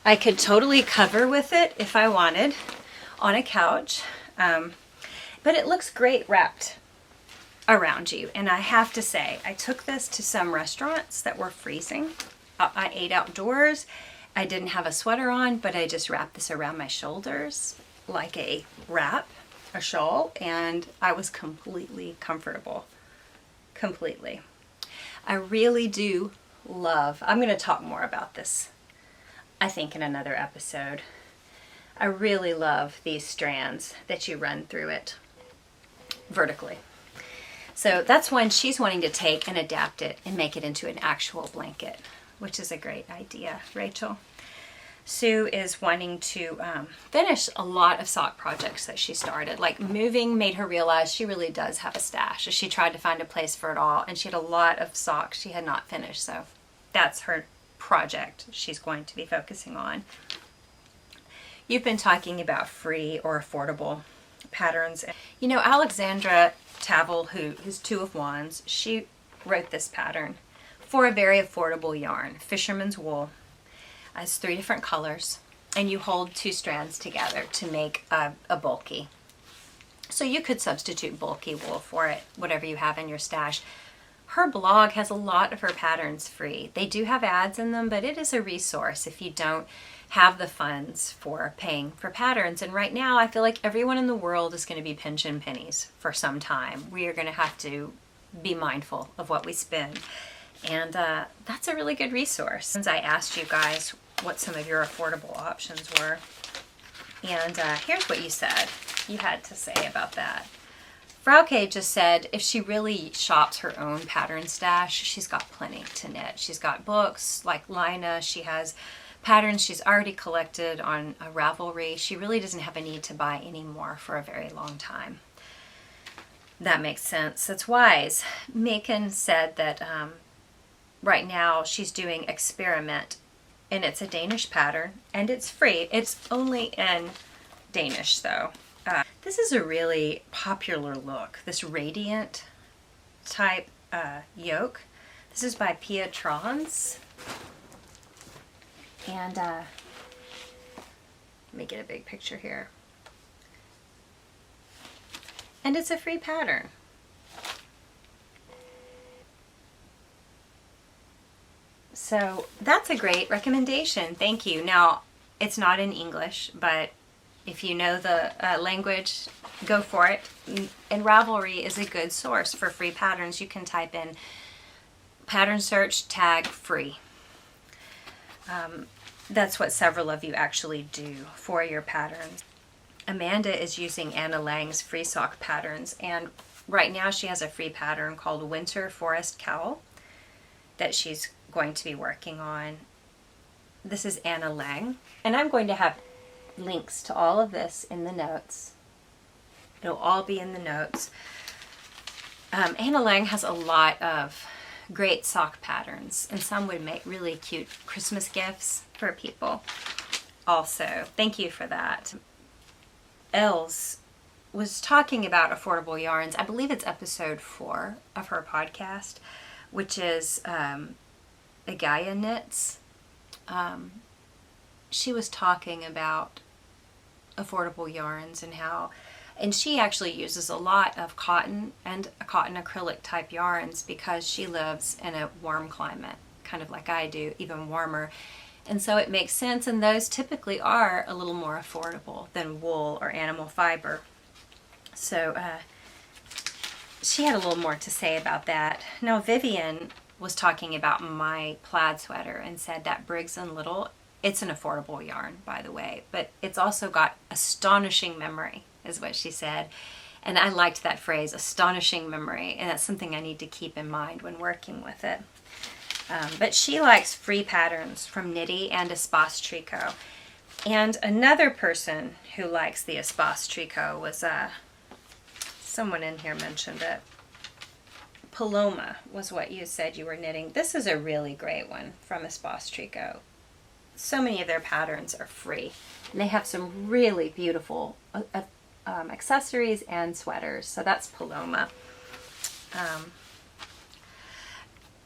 I could totally cover with it if I wanted on a couch, but it looks great wrapped around you. And I have to say, I took this to some restaurants that were freezing. I ate outdoors. I didn't have a sweater on, but I just wrapped this around my shoulders like a wrap, a shawl, and I was completely comfortable. Completely. I really do love, I'm going to talk more about this, I think, in another episode. I really love these strands that you run through it vertically. So that's one she's wanting to take and adapt it and make it into an actual blanket, which is a great idea, Rachel. Sue is wanting to finish a lot of sock projects that she started. Like moving made her realize she really does have a stash. She tried to find a place for it all, and she had a lot of socks she had not finished. So that's her project she's going to be focusing on. You've been talking about free or affordable patterns. You know, Alexandra Tavel, who's Two of Wands, she wrote this pattern for a very affordable yarn, fisherman's wool. It's 3 different colors, and you hold 2 strands together to make a bulky. So you could substitute bulky wool for it, whatever you have in your stash. Her blog has a lot of her patterns free. They do have ads in them, but it is a resource if you don't have the funds for paying for patterns. And right now, I feel like everyone in the world is going to be pinching pennies for some time. We are going to have to be mindful of what we spend. And that's a really good resource. Since I asked you guys what some of your affordable options were, and here's what you said. You had to say about that. Frauke just said if she really shops her own pattern stash, she's got plenty to knit. She's got books like Lina. She has patterns she's already collected on a Ravelry. She really doesn't have a need to buy any more for a very long time. That makes sense. That's wise. Macon said that right now she's doing Experiment, and it's a Danish pattern, and it's free. It's only in Danish, though. This is a really popular look, this radiant type yoke. This is by Pia Trons. And let me get a big picture here. And it's a free pattern. So that's a great recommendation. Thank you. Now, it's not in English, but if you know the language, go for it. And Ravelry is a good source for free patterns. You can type in pattern search, tag free. That's what several of you actually do for your patterns. Amanda is using Anna Lang's free sock patterns, and right now she has a free pattern called Winter Forest Cowl that she's going to be working on. This is Anna Lang, and I'm going to have links to all of this in the notes. It'll all be in the notes. Anna Lang has a lot of great sock patterns, and some would make really cute Christmas gifts for people. Also, thank you for that. Els was talking about affordable yarns. I believe it's episode 4 of her podcast, which is Gaia Knits. She was talking about affordable yarns and she actually uses a lot of cotton and cotton acrylic type yarns because she lives in a warm climate, kind of like I do, even warmer. And so it makes sense, and those typically are a little more affordable than wool or animal fiber. So she had a little more to say about that. Now Vivian was talking about my plaid sweater and said that Briggs & Little, it's an affordable yarn, by the way, but it's also got astonishing memory, is what she said. And I liked that phrase, astonishing memory, and that's something I need to keep in mind when working with it. But she likes free patterns from Knitty and Espace Tricot. And another person who likes the Espace Tricot was, someone in here mentioned it. Paloma was what you said you were knitting. This is a really great one from Espace Tricot. So many of their patterns are free. And they have some really beautiful accessories and sweaters. So that's Paloma.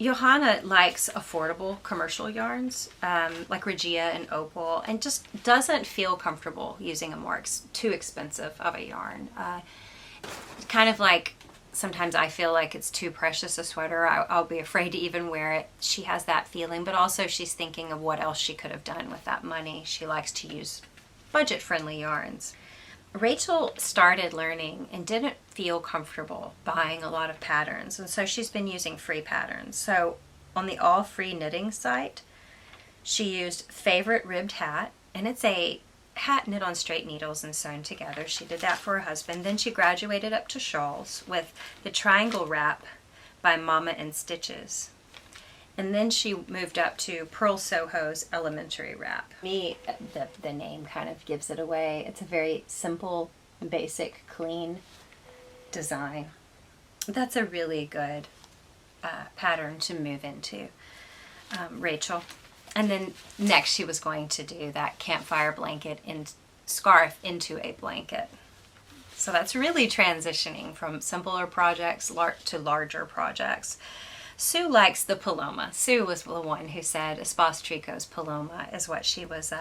Johanna likes affordable commercial yarns, like Regia and Opal, and just doesn't feel comfortable using a too expensive of a yarn. Kind of like sometimes I feel like it's too precious a sweater. I'll be afraid to even wear it. She has that feeling, but also she's thinking of what else she could have done with that money. She likes to use budget-friendly yarns. Rachel started learning and didn't feel comfortable buying a lot of patterns, and so she's been using free patterns. So on the All Free Knitting site, she used Favorite Ribbed Hat, and it's a hat knit on straight needles and sewn together. She did that for her husband. Then she graduated up to shawls with the Triangle Wrap by Mama in Stitches. And then she moved up to Purl Soho's Elementary Wrap. Me, the name kind of gives it away. It's a very simple, basic, clean design. That's a really good pattern to move into, Rachel. And then next she was going to do that campfire blanket and scarf into a blanket. So that's really transitioning from simpler projects to larger projects. Sue likes the Paloma. Sue was the one who said Espace Tricot's Paloma is what she was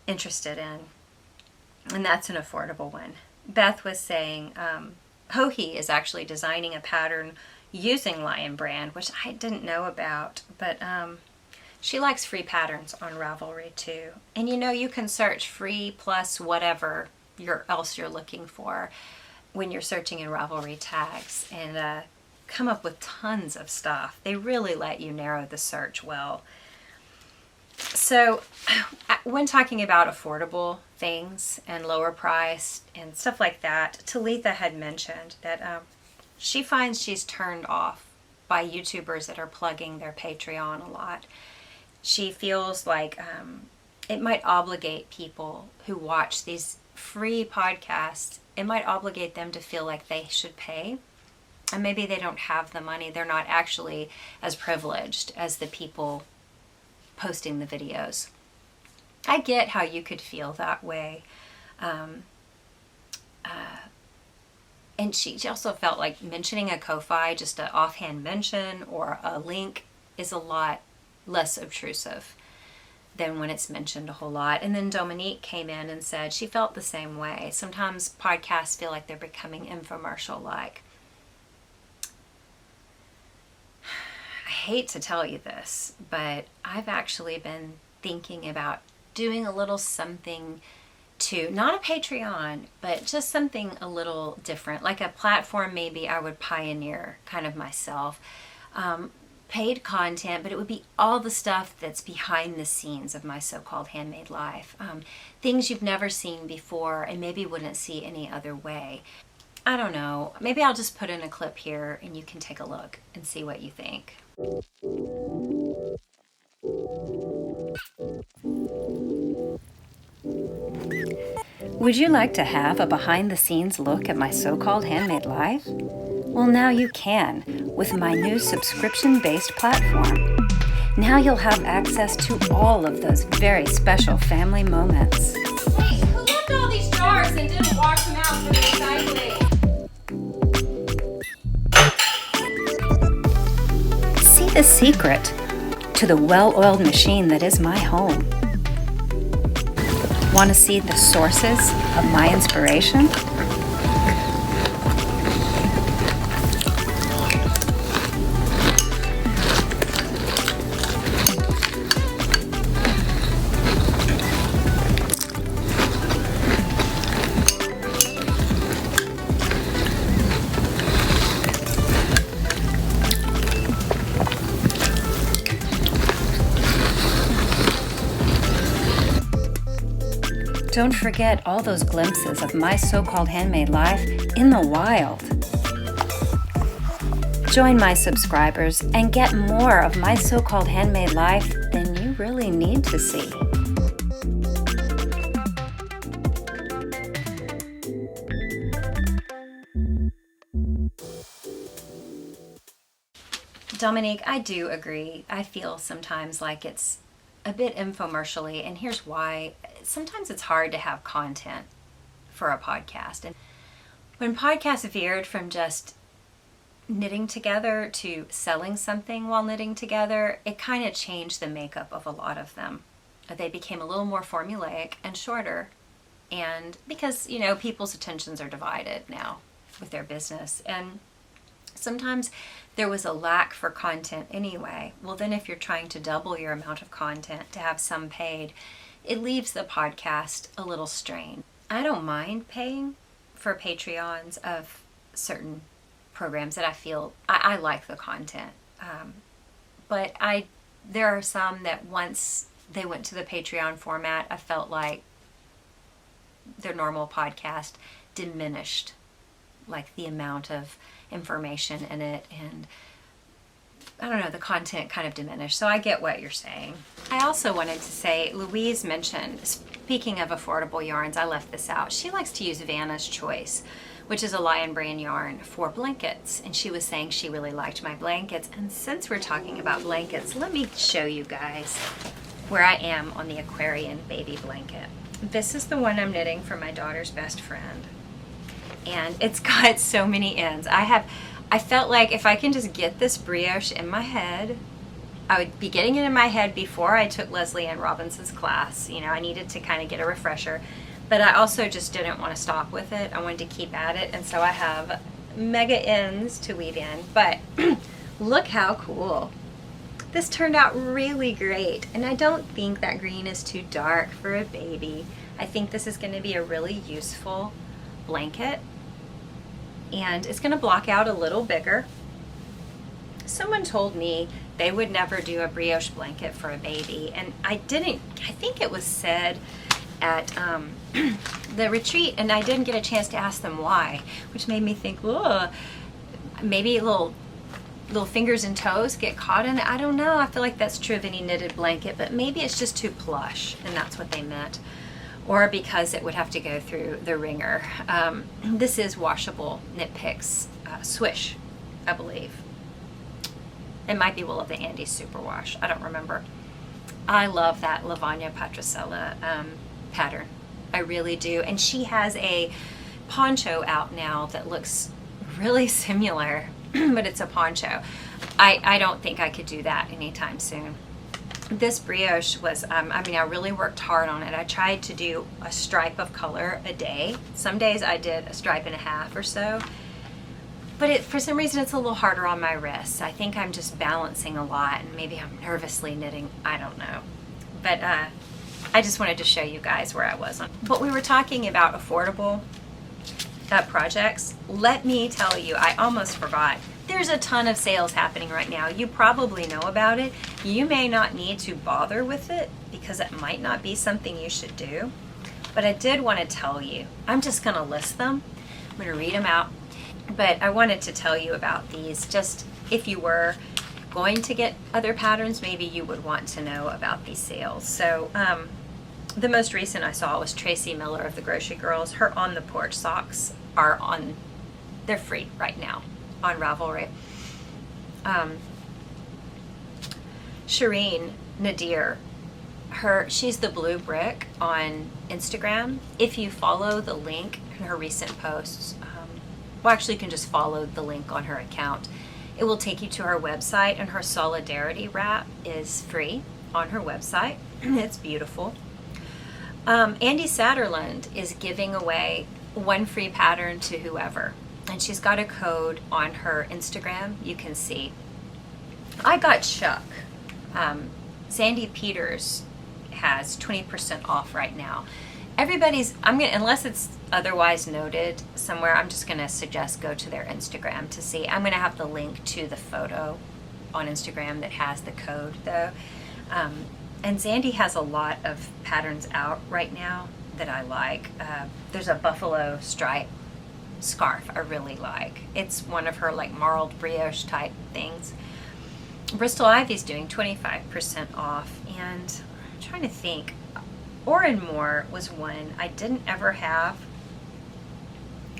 interested in. And that's an affordable one. Beth was saying Hohi is actually designing a pattern using Lion Brand, which I didn't know about, but she likes free patterns on Ravelry too. And you can search free plus whatever else you're looking for when you're searching in Ravelry tags, and come up with tons of stuff. They really let you narrow the search well. So when talking about affordable things and lower priced and stuff like that, Talitha had mentioned that she finds she's turned off by YouTubers that are plugging their Patreon a lot. She feels like it might obligate people who watch these free podcasts, it might obligate them to feel like they should pay. And maybe they don't have the money. They're not actually as privileged as the people posting the videos. I get how you could feel that way. And she also felt like mentioning a Ko-Fi, just an offhand mention or a link, is a lot less obtrusive than when it's mentioned a whole lot. And then Dominique came in and said she felt the same way. Sometimes podcasts feel like they're becoming infomercial-like. I hate to tell you this, but I've actually been thinking about doing a little something to, not a Patreon, but just something a little different, like a platform maybe I would pioneer kind of myself. Paid content, but it would be all the stuff that's behind the scenes of my so-called handmade life. Things you've never seen before and maybe wouldn't see any other way. I don't know. Maybe I'll just put in a clip here and you can take a look and see what you think. Would you like to have a behind-the-scenes look at my so-called handmade life? Well, now you can with my new subscription-based platform. Now you'll have access to all of those very special family moments. Hey, who left all these jars and didn't wash them out for the recycling? See the secret to the well-oiled machine that is my home. Want to see the sources of my inspiration? Don't forget all those glimpses of my so-called handmade life in the wild. Join my subscribers and get more of my so-called handmade life than you really need to see. Dominique, I do agree. I feel sometimes like it's a bit infomercially, and here's why. Sometimes it's hard to have content for a podcast. And when podcasts veered from just knitting together to selling something while knitting together, it kind of changed the makeup of a lot of them. They became a little more formulaic and shorter. And because, people's attentions are divided now with their business. And sometimes there was a lack for content anyway. Well, then if you're trying to double your amount of content to have some paid, it leaves the podcast a little strained. I don't mind paying for Patreons of certain programs that I feel I like the content. But there are some that once they went to the Patreon format, I felt like their normal podcast diminished, like the amount of information in it, and I don't know, the content kind of diminished. So I get what you're saying. I also wanted to say, Louise mentioned, speaking of affordable yarns, I left this out. She likes to use Vanna's Choice, which is a lion brand yarn, for blankets. And she was saying she really liked my blankets. And since we're talking about blankets, let me show you guys where I am on the Aquarian baby blanket. This is the one I'm knitting for my daughter's best friend. And it's got so many ends. I felt like if I can just get this brioche in my head, I would be getting it in my head before I took Leslie Ann Robinson's class. I needed to kind of get a refresher, but I also just didn't want to stop with it. I wanted to keep at it, and so I have mega ends to weave in. But look how cool. This turned out really great, and I don't think that green is too dark for a baby. I think this is going to be a really useful blanket, and it's going to block out a little bigger. Someone told me they would never do a brioche blanket for a baby, and I think it was said at the retreat, and I didn't get a chance to ask them why, which made me think, maybe little fingers and toes get caught in it. I don't know. I feel like that's true of any knitted blanket, but maybe it's just too plush, and that's what they meant. Or because it would have to go through the wringer. This is washable Knit Picks Swish, I believe. It might be Wool of the Andes Superwash. I don't remember. I love that Lavagna Patricella pattern. I really do. And she has a poncho out now that looks really similar, but it's a poncho. I don't think I could do that anytime soon. This brioche was, I really worked hard on it. I tried to do a stripe of color a day. Some days I did a stripe and a half or so. But for some reason it's a little harder on my wrists. I think I'm just balancing a lot, and maybe I'm nervously knitting. I don't know. But I just wanted to show you guys where I was on. But we were talking about affordable projects. Let me tell you, I almost forgot. There's a ton of sales happening right now. You probably know about it. You may not need to bother with it because it might not be something you should do. But I did want to tell you. I'm just going to list them. I'm going to read them out. But I wanted to tell you about these. Just if you were going to get other patterns, maybe you would want to know about these sales. So The most recent I saw was Tracy Miller of the Grocery Girls. Her On the Porch socks they're free right now on Ravelry. Shireen Nadir, she's the Blue Brick on Instagram. If you follow the link in her recent posts, actually you can just follow the link on her account. It will take you to her website, and her Solidarity wrap is free on her website. It's beautiful. Andy Satterland is giving away one free pattern to whoever, and she's got a code on her Instagram you can see. I got Chuck. Sandy Peters has 20% off right now. Unless it's otherwise noted somewhere, I'm just gonna suggest go to their Instagram to see. I'm gonna have the link to the photo on Instagram that has the code though. And Sandy has a lot of patterns out right now that I like. There's a buffalo stripe scarf I really like. It's one of her like marled brioche type things. Bristol Ivy's doing 25% off, and I'm trying to think. Orin Moore was one I didn't ever have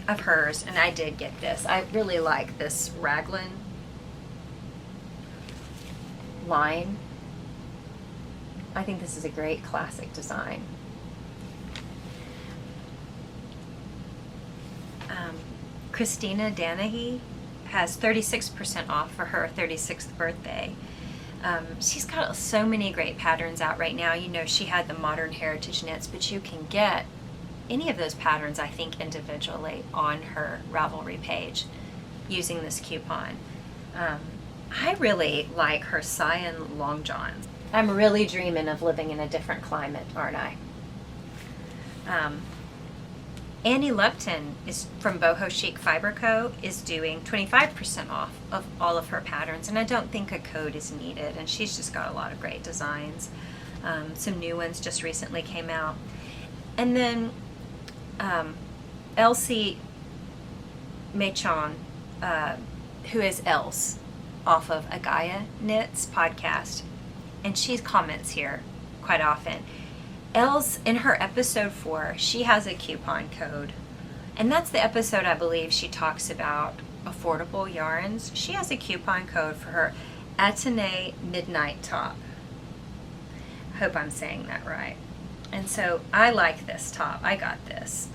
of hers, and I did get this. I really like this raglan line. I think this is a great classic design. Christina Danahy has 36% off for her 36th birthday. She's got so many great patterns out right now. You know, she had the Modern Heritage knits, but you can get any of those patterns, I think, individually on her Ravelry page using this coupon. I really like her cyan long johns. I'm really dreaming of living in a different climate, aren't I? Annie Lupton is from Boho Chic Fiber Co. is doing 25% off of all of her patterns, and I don't think a code is needed, and she's just got a lot of great designs. Some new ones just recently came out. And then Elsie Machon, who is Else, off of Agaya Knits podcast, and she comments here quite often. Els, in her episode 4, she has a coupon code, and that's the episode I believe she talks about affordable yarns. She has a coupon code for her Atene Midnight top. I hope I'm saying that right. And so I like this top. I got this.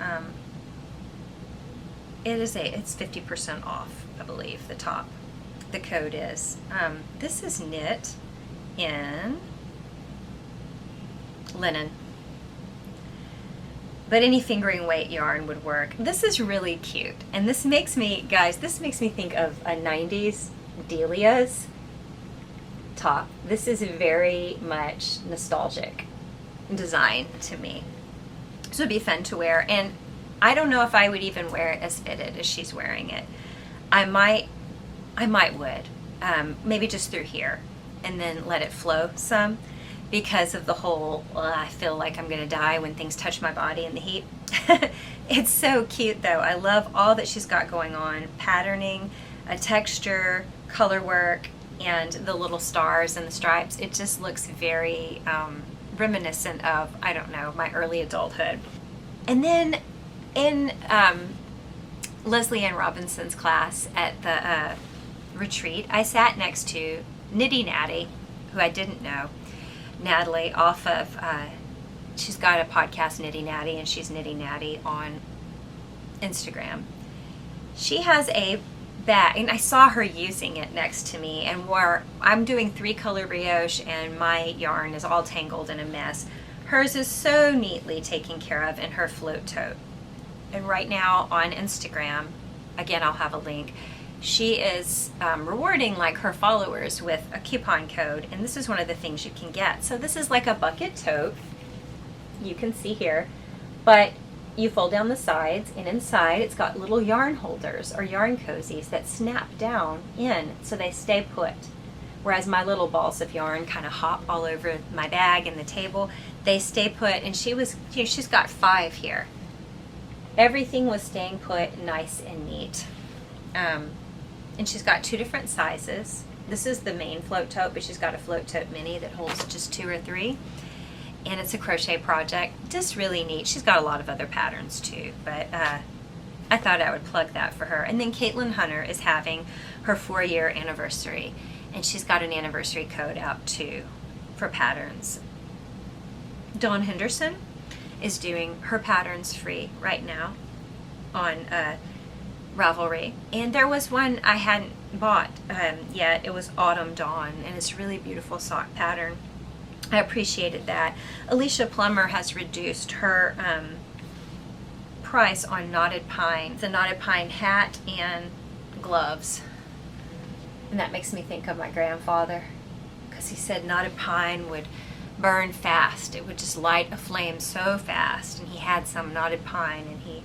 It's 50% off, I believe, the top. The code is. This is knit in linen. But any fingering weight yarn would work. This is really cute. And this makes me, guys, think of a 90s Delia's top. This is very much nostalgic design to me. So it'd be fun to wear. And I don't know if I would even wear it as fitted as she's wearing it. I might would. Maybe just through here and then let it flow some, because of the whole, I feel like I'm gonna die when things touch my body in the heat. It's so cute though. I love all that she's got going on. Patterning, a texture, color work, and the little stars and the stripes. It just looks very reminiscent of, I don't know, my early adulthood. And then in Leslie Ann Robinson's class at the retreat, I sat next to Nitty Natty, who I didn't know. Natalie off of, she's got a podcast, Nitty Natty, and she's Nitty Natty on Instagram. She has a bag, and I saw her using it next to me, and where I'm doing 3-color brioche and my yarn is all tangled in a mess. Hers is so neatly taken care of in her float tote. And right now on Instagram, again, I'll have a link, she is rewarding like her followers with a coupon code, and this is one of the things you can get. So this is like a bucket tote, you can see here, but you fold down the sides, and inside it's got little yarn holders or yarn cozies that snap down in so they stay put. Whereas my little balls of yarn kind of hop all over my bag and the table, they stay put. And she's got 5 here. Everything was staying put nice and neat. And she's got 2 different sizes. This is the main float tote, but she's got a float tote mini that holds just 2 or 3. and it's a crochet project, just really neat. She's got a lot of other patterns too, but I thought I would plug that for her. And then Caitlin Hunter is having her 4-year anniversary, and she's got an anniversary code out too for patterns. Dawn Henderson is doing her patterns free right now on Ravelry. And there was one I hadn't bought yet. It was Autumn Dawn, and it's a really beautiful sock pattern. I appreciated that. Alicia Plummer has reduced her price on knotted pine. The knotted pine hat and gloves. And that makes me think of my grandfather, because he said knotted pine would burn fast. It would just light a flame so fast. And he had some knotted pine, and he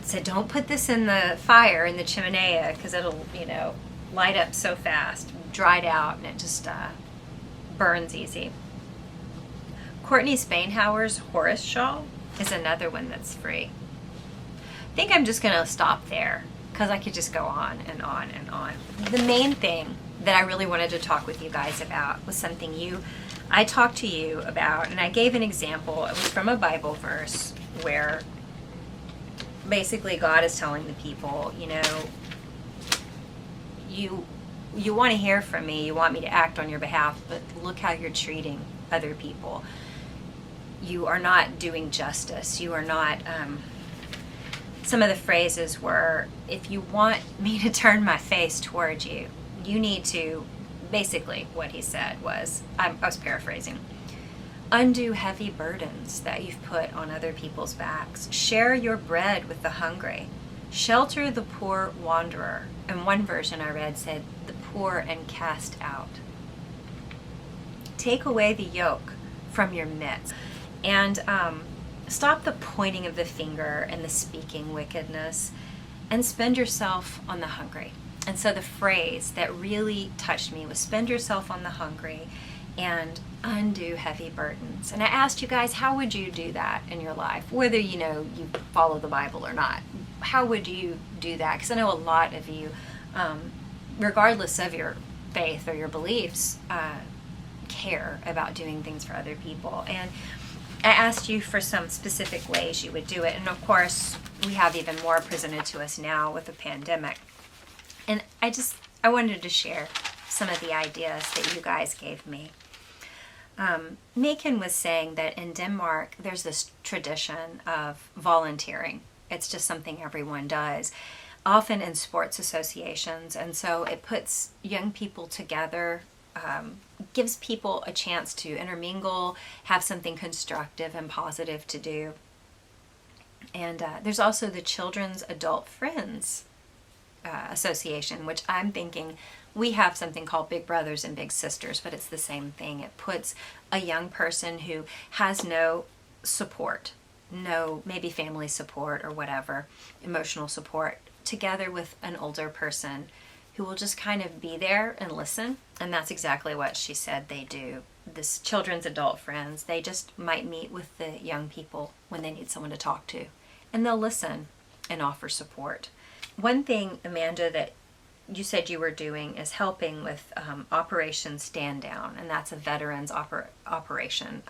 said, don't put this in the fire in the chimenea, because it'll, light up so fast. Dried out, and it just burns easy. Courtney Spainhauer's Horace shawl is another one that's free. I think I'm just going to stop there, because I could just go on and on and on. The main thing that I really wanted to talk with you guys about was something I talked to you about, and I gave an example. It was from a Bible verse where basically God is telling the people, you want to hear from me, you want me to act on your behalf, but look how you're treating other people. You are not doing justice. You are not, some of the phrases were, if you want me to turn my face towards you, you need to, basically what he said was, I was paraphrasing, undo heavy burdens that you've put on other people's backs. Share your bread with the hungry. Shelter the poor wanderer. And one version I read said, the poor and cast out. Take away the yoke from your midst. And stop the pointing of the finger and the speaking wickedness, and spend yourself on the hungry. And so the phrase that really touched me was spend yourself on the hungry and undo heavy burdens. And I asked you guys, how would you do that in your life? Whether you follow the Bible or not. How would you do that? Because I know a lot of you, regardless of your faith or your beliefs, care about doing things for other people. And I asked you for some specific ways you would do it. And of course, we have even more presented to us now with the pandemic. And I wanted to share some of the ideas that you guys gave me. Macon was saying that in Denmark, there's this tradition of volunteering. It's just something everyone does, often in sports associations. And so it puts young people together, gives people a chance to intermingle, have something constructive and positive to do. And there's also the Children's Adult Friends Association, which I'm thinking we have something called Big Brothers and Big Sisters, but it's the same thing. It puts a young person who has no support, no maybe family support or whatever, emotional support, together with an older person who will just kind of be there and listen. And that's exactly what she said they do. This Children's Adult Friends, they just might meet with the young people when they need someone to talk to, and they'll listen and offer support. One thing, Amanda, that you said you were doing is helping with Operation Stand Down, and that's a veterans operation.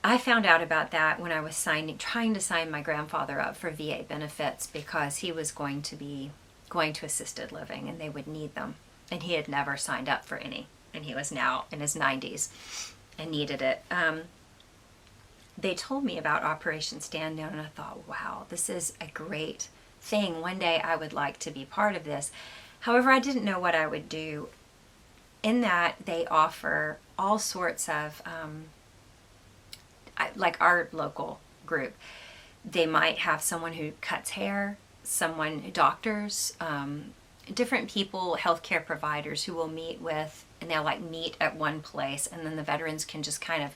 I found out about that when I was trying to sign my grandfather up for VA benefits, because he was going to assisted living and they would need them. And he had never signed up for any, and he was now in his 90s and needed it. They told me about Operation Stand Down, and I thought, wow, this is a great thing. One day I would like to be part of this. However, I didn't know what I would do. In that, they offer all sorts of, like our local group, they might have someone who cuts hair, doctors, different people, healthcare providers who will meet with, and they'll meet at one place, and then the veterans can just kind of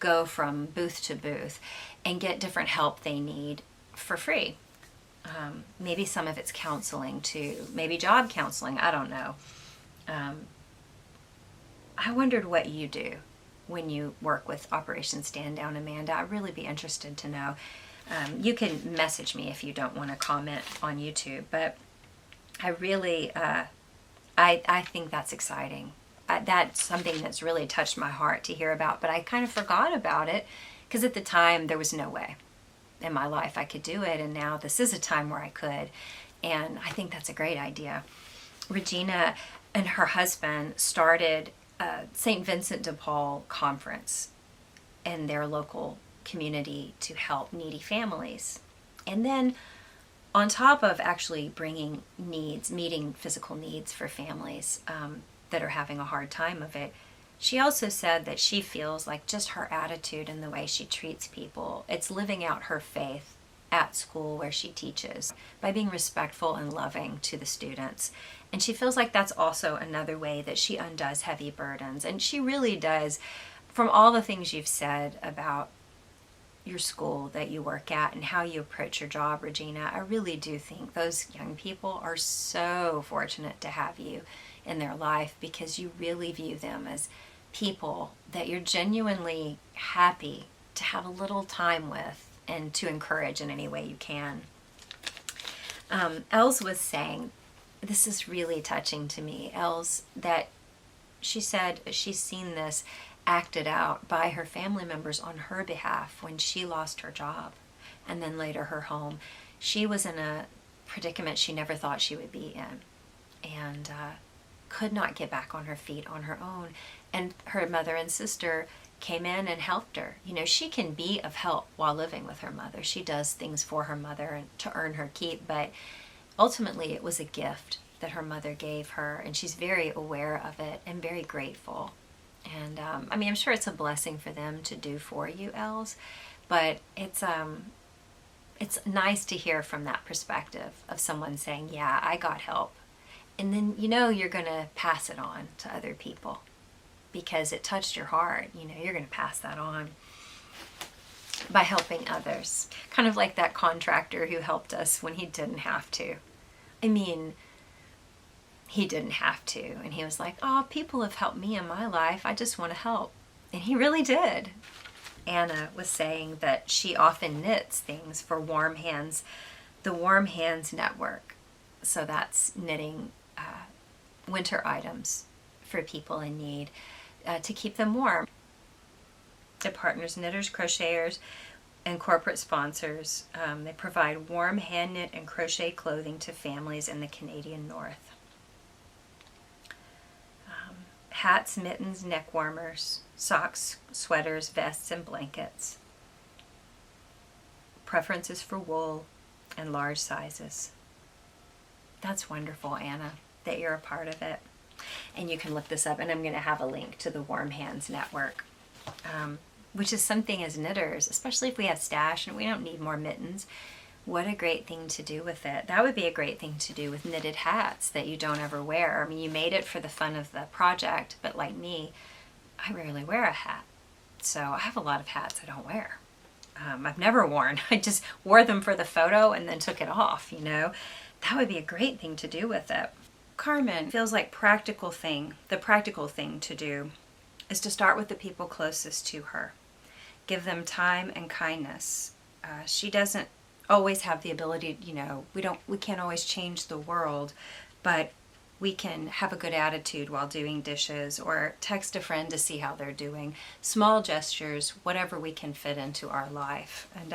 go from booth to booth and get different help they need for free. Maybe some of it's counseling too, maybe job counseling, I don't know. I wondered what you do when you work with Operation Stand Down, Amanda. I'd really be interested to know. You can message me if you don't want to comment on YouTube, but I really, I think that's exciting. That's something that's really touched my heart to hear about, but I kind of forgot about it because at the time there was no way in my life I could do it, and now this is a time where I could, and I think that's a great idea. Regina and her husband started a St. Vincent de Paul conference in their local community to help needy families. And then on top of actually bringing needs, meeting physical needs for families that are having a hard time of it, she also said that she feels like just her attitude and the way she treats people, it's living out her faith at school where she teaches by being respectful and loving to the students. And she feels like that's also another way that she undoes heavy burdens. And she really does. From all the things you've said about your school that you work at and how you approach your job, Regina, I really do think those young people are so fortunate to have you in their life, because you really view them as people that you're genuinely happy to have a little time with and to encourage in any way you can. Els was saying, this is really touching to me, Els, that she said she's seen this acted out by her family members on her behalf when she lost her job and then later her home. She was in a predicament she never thought she would be in, and could not get back on her feet on her own. And her mother and sister came in and helped her. You know, she can be of help while living with her mother. She does things for her mother and to earn her keep, but ultimately it was a gift that her mother gave her, and she's very aware of it and very grateful. And I mean, I'm sure it's a blessing for them to do for you, Els, but it's nice to hear from that perspective of someone saying, yeah, I got help. And then, you know, you're going to pass it on to other people because it touched your heart. You know, you're going to pass that on by helping others. Kind of like that contractor who helped us when he didn't have to. I mean, he didn't have to. And he was like, oh, people have helped me in my life. I just want to help. And he really did. Anna was saying that she often knits things for Warm Hands, the Warm Hands Network. So that's knitting winter items for people in need to keep them warm. It partners knitters, crocheters, and corporate sponsors. They provide warm hand knit and crochet clothing to families in the Canadian North. Hats, mittens, neck warmers, socks, sweaters, vests, and blankets. Preferences for wool and large sizes. That's wonderful, Anna, that you're a part of it. And you can look this up, and I'm going to have a link to the Warm Hands Network, which is something as knitters, especially if we have stash and we don't need more mittens, what a great thing to do with it. That would be a great thing to do with knitted hats that you don't ever wear. I mean, you made it for the fun of the project, but like me, I rarely wear a hat. So I have a lot of hats I don't wear. I've never worn. I just wore them for the photo and then took it off, you know. That would be a great thing to do with it. Carmen feels like the practical thing to do is to start with the people closest to her. Give them time and kindness. She doesn't always have the ability, you know, we can't always change the world, but we can have a good attitude while doing dishes or text a friend to see how they're doing. Small gestures, whatever we can fit into our life. And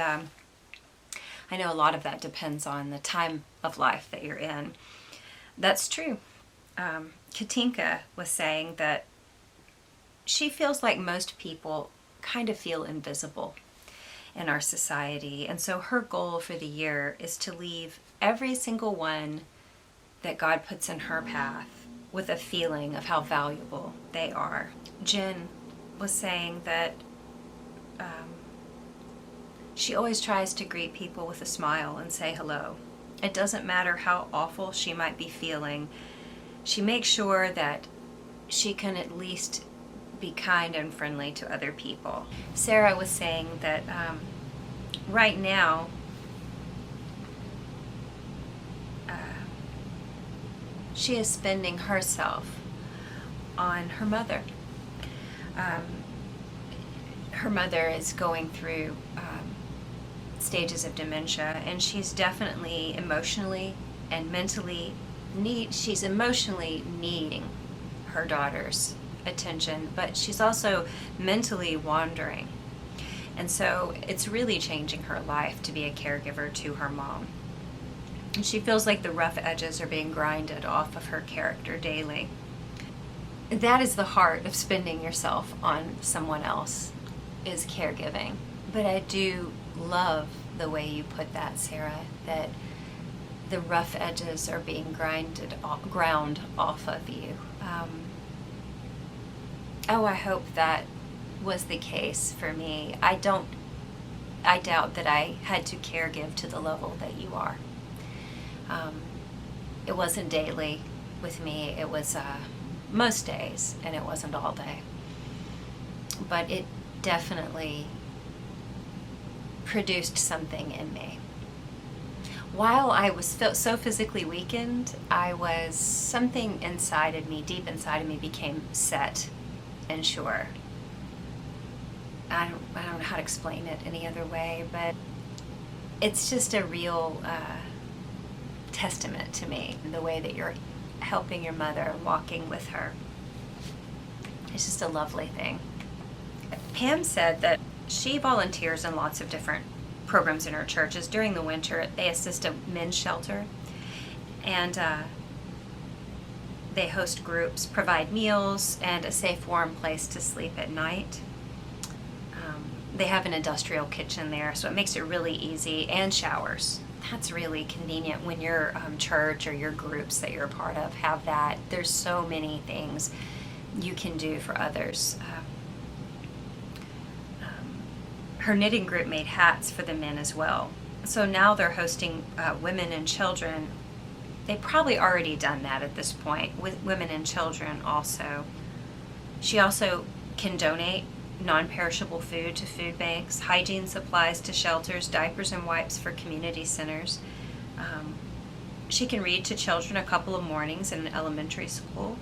I know a lot of that depends on the time of life that you're in. That's true. Katinka was saying that she feels like most people kind of feel invisible in our society. And so her goal for the year is to leave every single one that God puts in her path with a feeling of how valuable they are. Jen was saying that she always tries to greet people with a smile and say hello. It doesn't matter how awful she might be feeling. She makes sure that she can at least be kind and friendly to other people. Sarah was saying that right now, she is spending herself on her mother. Her mother is going through stages of dementia, and she's definitely emotionally and mentally she's emotionally needing her daughter's attention, but she's also mentally wandering. And so it's really changing her life to be a caregiver to her mom. And she feels like the rough edges are being grinded off of her character daily. That is the heart of spending yourself on someone else, is caregiving. But I do love the way you put that, Sarah, that the rough edges are being ground off of you. I hope that was the case for me. I doubt that I had to caregive to the level that you are. It wasn't daily with me. It was most days, and it wasn't all day. But it definitely produced something in me. While I was so physically weakened, something inside of me, deep inside of me, became set and sure. I don't know how to explain it any other way, but it's just a real testament to me, the way that you're helping your mother, walking with her. It's just a lovely thing. Pam said that she volunteers in lots of different programs in her churches. During the winter, they assist a men's shelter, and they host groups, provide meals, and a safe, warm place to sleep at night. They have an industrial kitchen there, so it makes it really easy, and showers. That's really convenient when your church or your groups that you're a part of have that. There's so many things you can do for others. Her knitting group made hats for the men as well. So now they're hosting women and children. They've probably already done that at this point with women and children also. She also can donate non-perishable food to food banks, hygiene supplies to shelters, diapers and wipes for community centers. She can read to children a couple of mornings in an elementary school,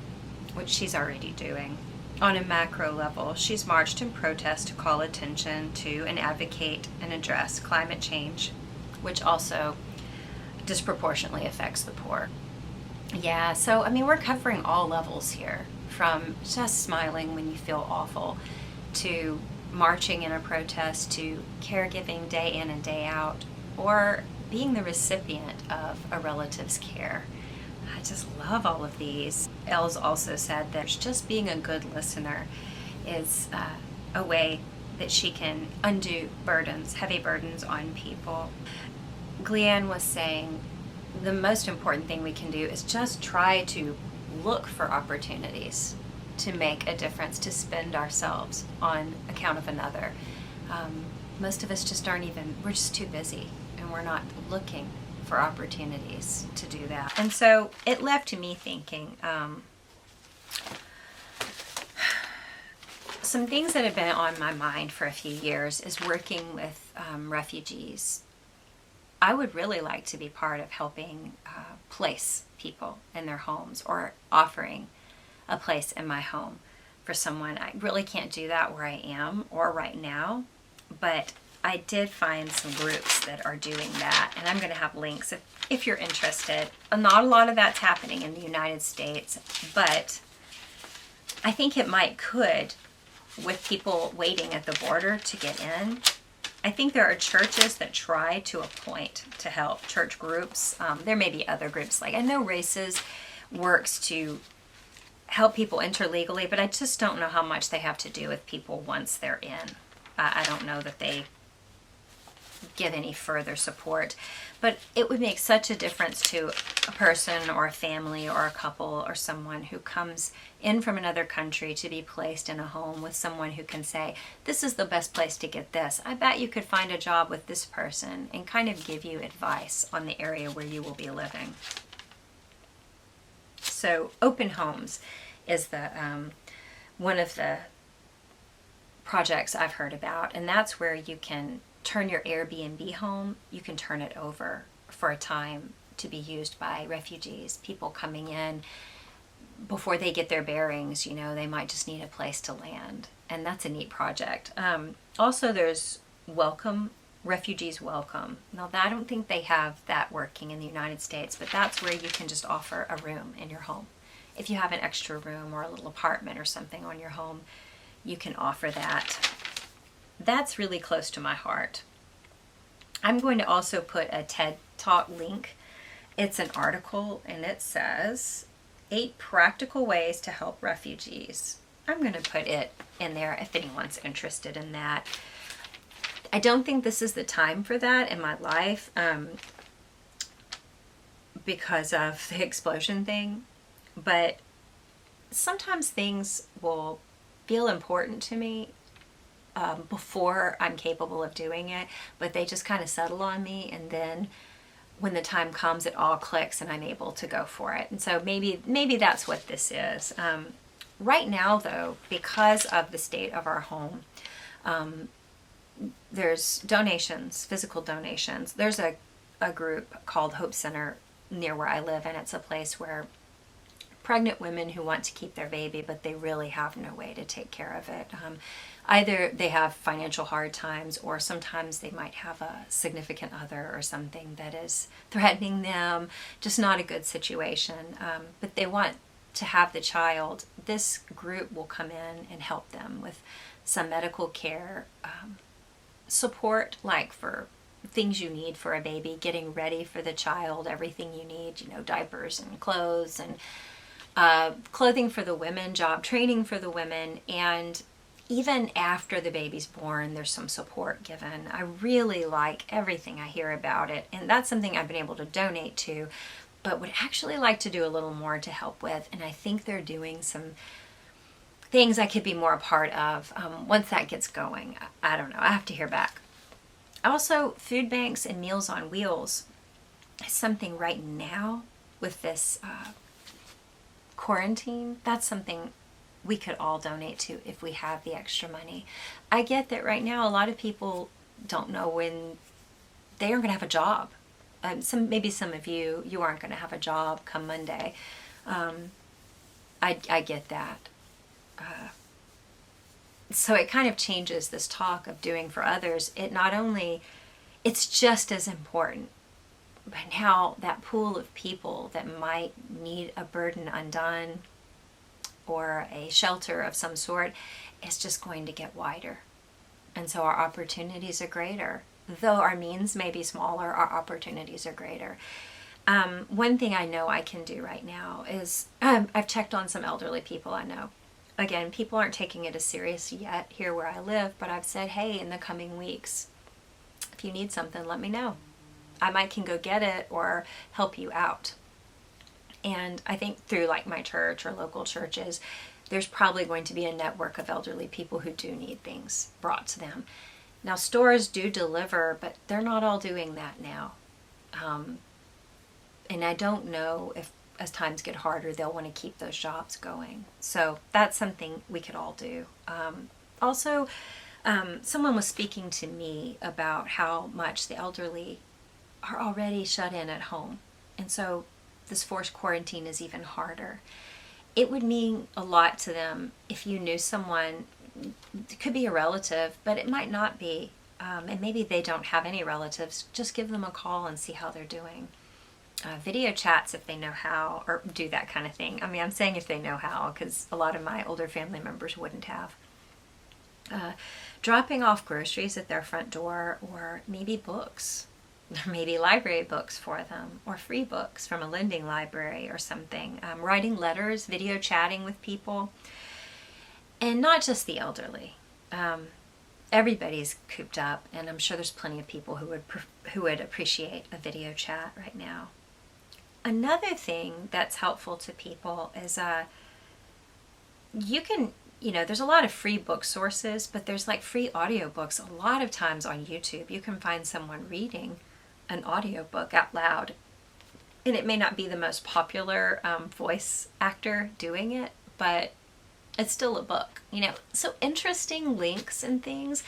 which she's already doing. On a macro level, she's marched in protest to call attention to and advocate and address climate change, which also disproportionately affects the poor. Yeah, so I mean, we're covering all levels here, from just smiling when you feel awful, to marching in a protest, to caregiving day in and day out, or being the recipient of a relative's care. I just love all of these. Els also said that just being a good listener is a way that she can undo burdens, heavy burdens on people. Gleanne was saying the most important thing we can do is just try to look for opportunities to make a difference, to spend ourselves on account of another. Most of us just we're just too busy, and we're not looking for opportunities to do that. And so it left me thinking, some things that have been on my mind for a few years is working with refugees. I would really like to be part of helping place people in their homes, or offering a place in my home for someone. I really can't do that where I am or right now, but I did find some groups that are doing that, and I'm going to have links if you're interested. Not a lot of that's happening in the United States, but I think it could, with people waiting at the border to get in. I think there are churches that try to appoint to help, church groups. There may be other groups, like I know Races works to help people enter legally, but I just don't know how much they have to do with people once they're in. I don't know that they give any further support, but it would make such a difference to a person or a family or a couple or someone who comes in from another country to be placed in a home with someone who can say, this is the best place to get this. I bet you could find a job with this person, and kind of give you advice on the area where you will be living. So Open Homes is the one of the projects I've heard about, and that's where you can turn your Airbnb home, you can turn it over for a time to be used by refugees, people coming in before they get their bearings. They might just need a place to land, and that's a neat project. Also, there's Refugees Welcome. Now, I don't think they have that working in the United States, but that's where you can just offer a room in your home if you have an extra room or a little apartment or something on your home, you can offer that. That's really close to my heart. I'm going to also put a TED Talk link. It's an article and it says 8 practical ways to help refugees. I'm going to put it in there if anyone's interested in that. I don't think this is the time for that in my life because of the explosion thing, but sometimes things will feel important to me before I'm capable of doing it, but they just kind of settle on me, and then when the time comes, it all clicks and I'm able to go for it. And so maybe that's what this is. Right now, though, because of the state of our home, there's donations, physical donations. There's a group called Hope Center near where I live, and it's a place where pregnant women who want to keep their baby, but they really have no way to take care of it. Either they have financial hard times, or sometimes they might have a significant other or something that is threatening them, just not a good situation. But they want to have the child. This group will come in and help them with some medical care, support, like for things you need for a baby, getting ready for the child, everything you need, diapers and clothes, and clothing for the women, job training for the women, and even after the baby's born, there's some support given. I really like everything I hear about it, and that's something I've been able to donate to, but would actually like to do a little more to help with, and I think they're doing some things I could be more a part of once that gets going. I don't know. I have to hear back. Also, food banks and Meals on Wheels is something right now with this quarantine. That's something we could all donate to if we have the extra money. I get that right now a lot of people don't know when they aren't going to have a job. Maybe some of you aren't going to have a job come Monday. I get that. So it kind of changes this talk of doing for others. It's just as important. But now that pool of people that might need a burden undone or a shelter of some sort is just going to get wider. And so our opportunities are greater. Though our means may be smaller, our opportunities are greater. One thing I know I can do right now is I've checked on some elderly people I know. Again, people aren't taking it as serious yet here where I live, but I've said, hey, in the coming weeks, if you need something, let me know. I might can go get it or help you out. And I think through like my church or local churches, there's probably going to be a network of elderly people who do need things brought to them. Now, stores do deliver, but they're not all doing that now. And I don't know if as times get harder, they'll want to keep those jobs going. So that's something we could all do. Also, someone was speaking to me about how much the elderly are already shut in at home. And so this forced quarantine is even harder. It would mean a lot to them if you knew someone, it could be a relative, but it might not be. And maybe they don't have any relatives. Just give them a call and see how they're doing. Video chats if they know how, or do that kind of thing. I mean, I'm saying if they know how, because a lot of my older family members wouldn't have. Dropping off groceries at their front door, or maybe books, or maybe library books for them, or free books from a lending library or something. Writing letters, video chatting with people, and not just the elderly. Everybody's cooped up, and I'm sure there's plenty of people who would appreciate a video chat right now. Another thing that's helpful to people is you can, there's a lot of free book sources, but there's like free audiobooks. A lot of times on YouTube, you can find someone reading an audiobook out loud. And it may not be the most popular voice actor doing it, but it's still a book, So interesting links and things.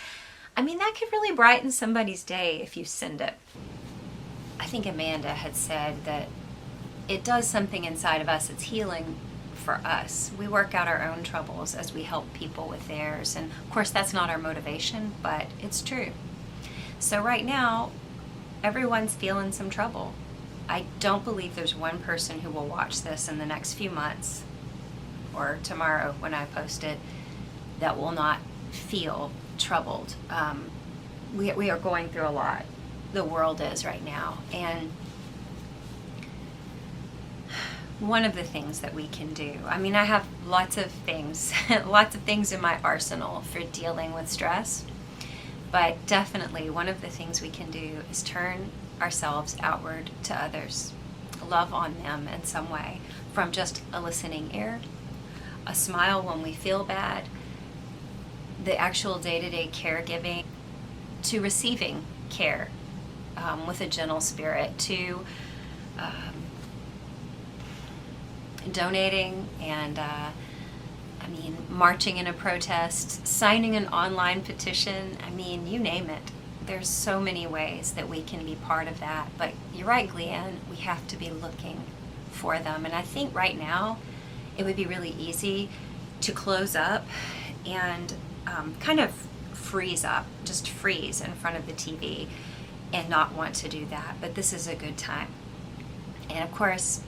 I mean, that could really brighten somebody's day if you send it. I think Amanda had said that it does something inside of us. It's healing for us. We work out our own troubles as we help people with theirs. And of course, that's not our motivation, but it's true. So right now, everyone's feeling some trouble. I don't believe there's one person who will watch this in the next few months or tomorrow when I post it that will not feel troubled. We are going through a lot. The world is right now. And one of the things that we can do, I mean, I have lots of things, lots of things in my arsenal for dealing with stress, but definitely one of the things we can do is turn ourselves outward to others, love on them in some way, from just a listening ear, a smile when we feel bad, the actual day-to-day caregiving, to receiving care with a gentle spirit, to donating and marching in a protest, signing an online petition. I mean, you name it. There's so many ways that we can be part of that. But you're right, Gleanne, we have to be looking for them. And I think right now it would be really easy to close up and kind of freeze up, just freeze in front of the TV and not want to do that. But this is a good time. And of course,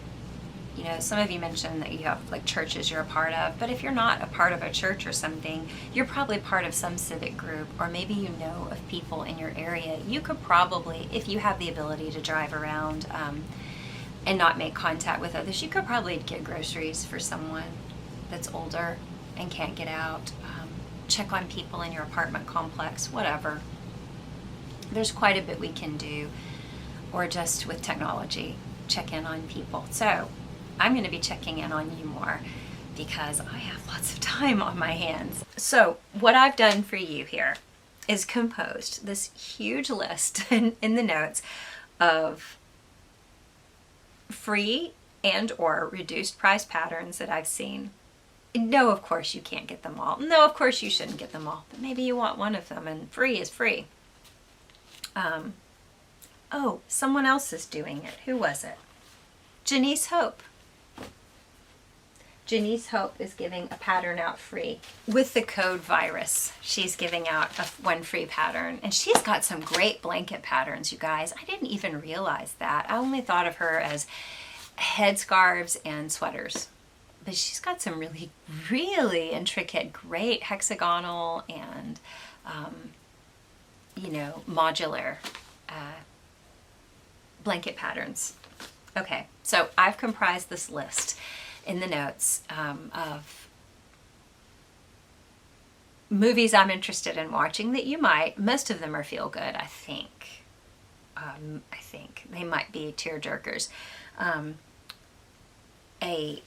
you know, some of you mentioned that you have like churches you're a part of, but if you're not a part of a church or something, you're probably part of some civic group, or maybe you know of people in your area. You could probably, if you have the ability to drive around and not make contact with others, you could probably get groceries for someone that's older and can't get out. Check on people in your apartment complex, whatever. There's quite a bit we can do, or just with technology, check in on people. So I'm going to be checking in on you more because I have lots of time on my hands. So what I've done for you here is composed this huge list in the notes of free and or reduced price patterns that I've seen. No, of course you can't get them all. No, of course you shouldn't get them all. But maybe you want one of them, and free is free. Oh, someone else is doing it. Who was it? Janice Hope. Janice Hope is giving a pattern out free. With the code virus, she's giving out one free pattern. And she's got some great blanket patterns, you guys. I didn't even realize that. I only thought of her as headscarves and sweaters. But she's got some really, really intricate, great hexagonal and, modular blanket patterns. Okay, so I've comprised this list in the notes of movies I'm interested in watching that you might. Most of them are feel good, I think. I think they might be tearjerkers. A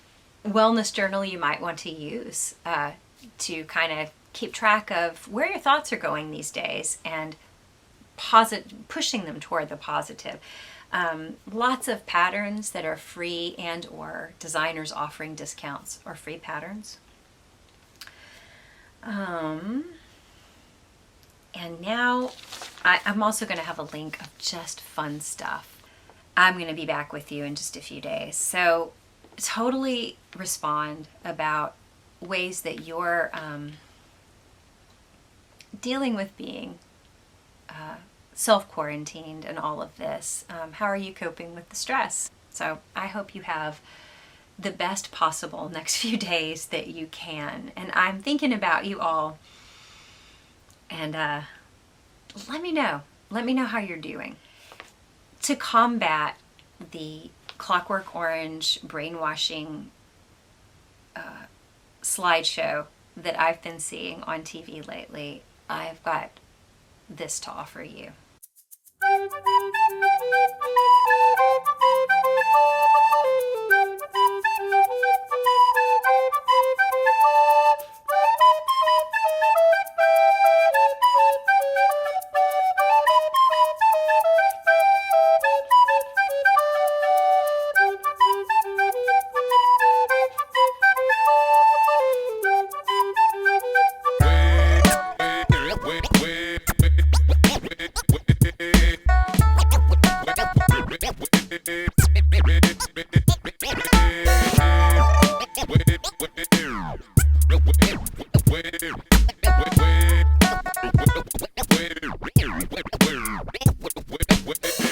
wellness journal you might want to use to kind of keep track of where your thoughts are going these days and pushing them toward the positive. Lots of patterns that are free and or designers offering discounts or free patterns. And now I'm also going to have a link of just fun stuff. I'm going to be back with you in just a few days. So totally respond about ways that you're dealing with being self-quarantined and all of this. How are you coping with the stress? So I hope you have the best possible next few days that you can. And I'm thinking about you all. And let me know. Let me know how you're doing. To combat the Clockwork Orange brainwashing slideshow that I've been seeing on TV lately, I've got this to offer you.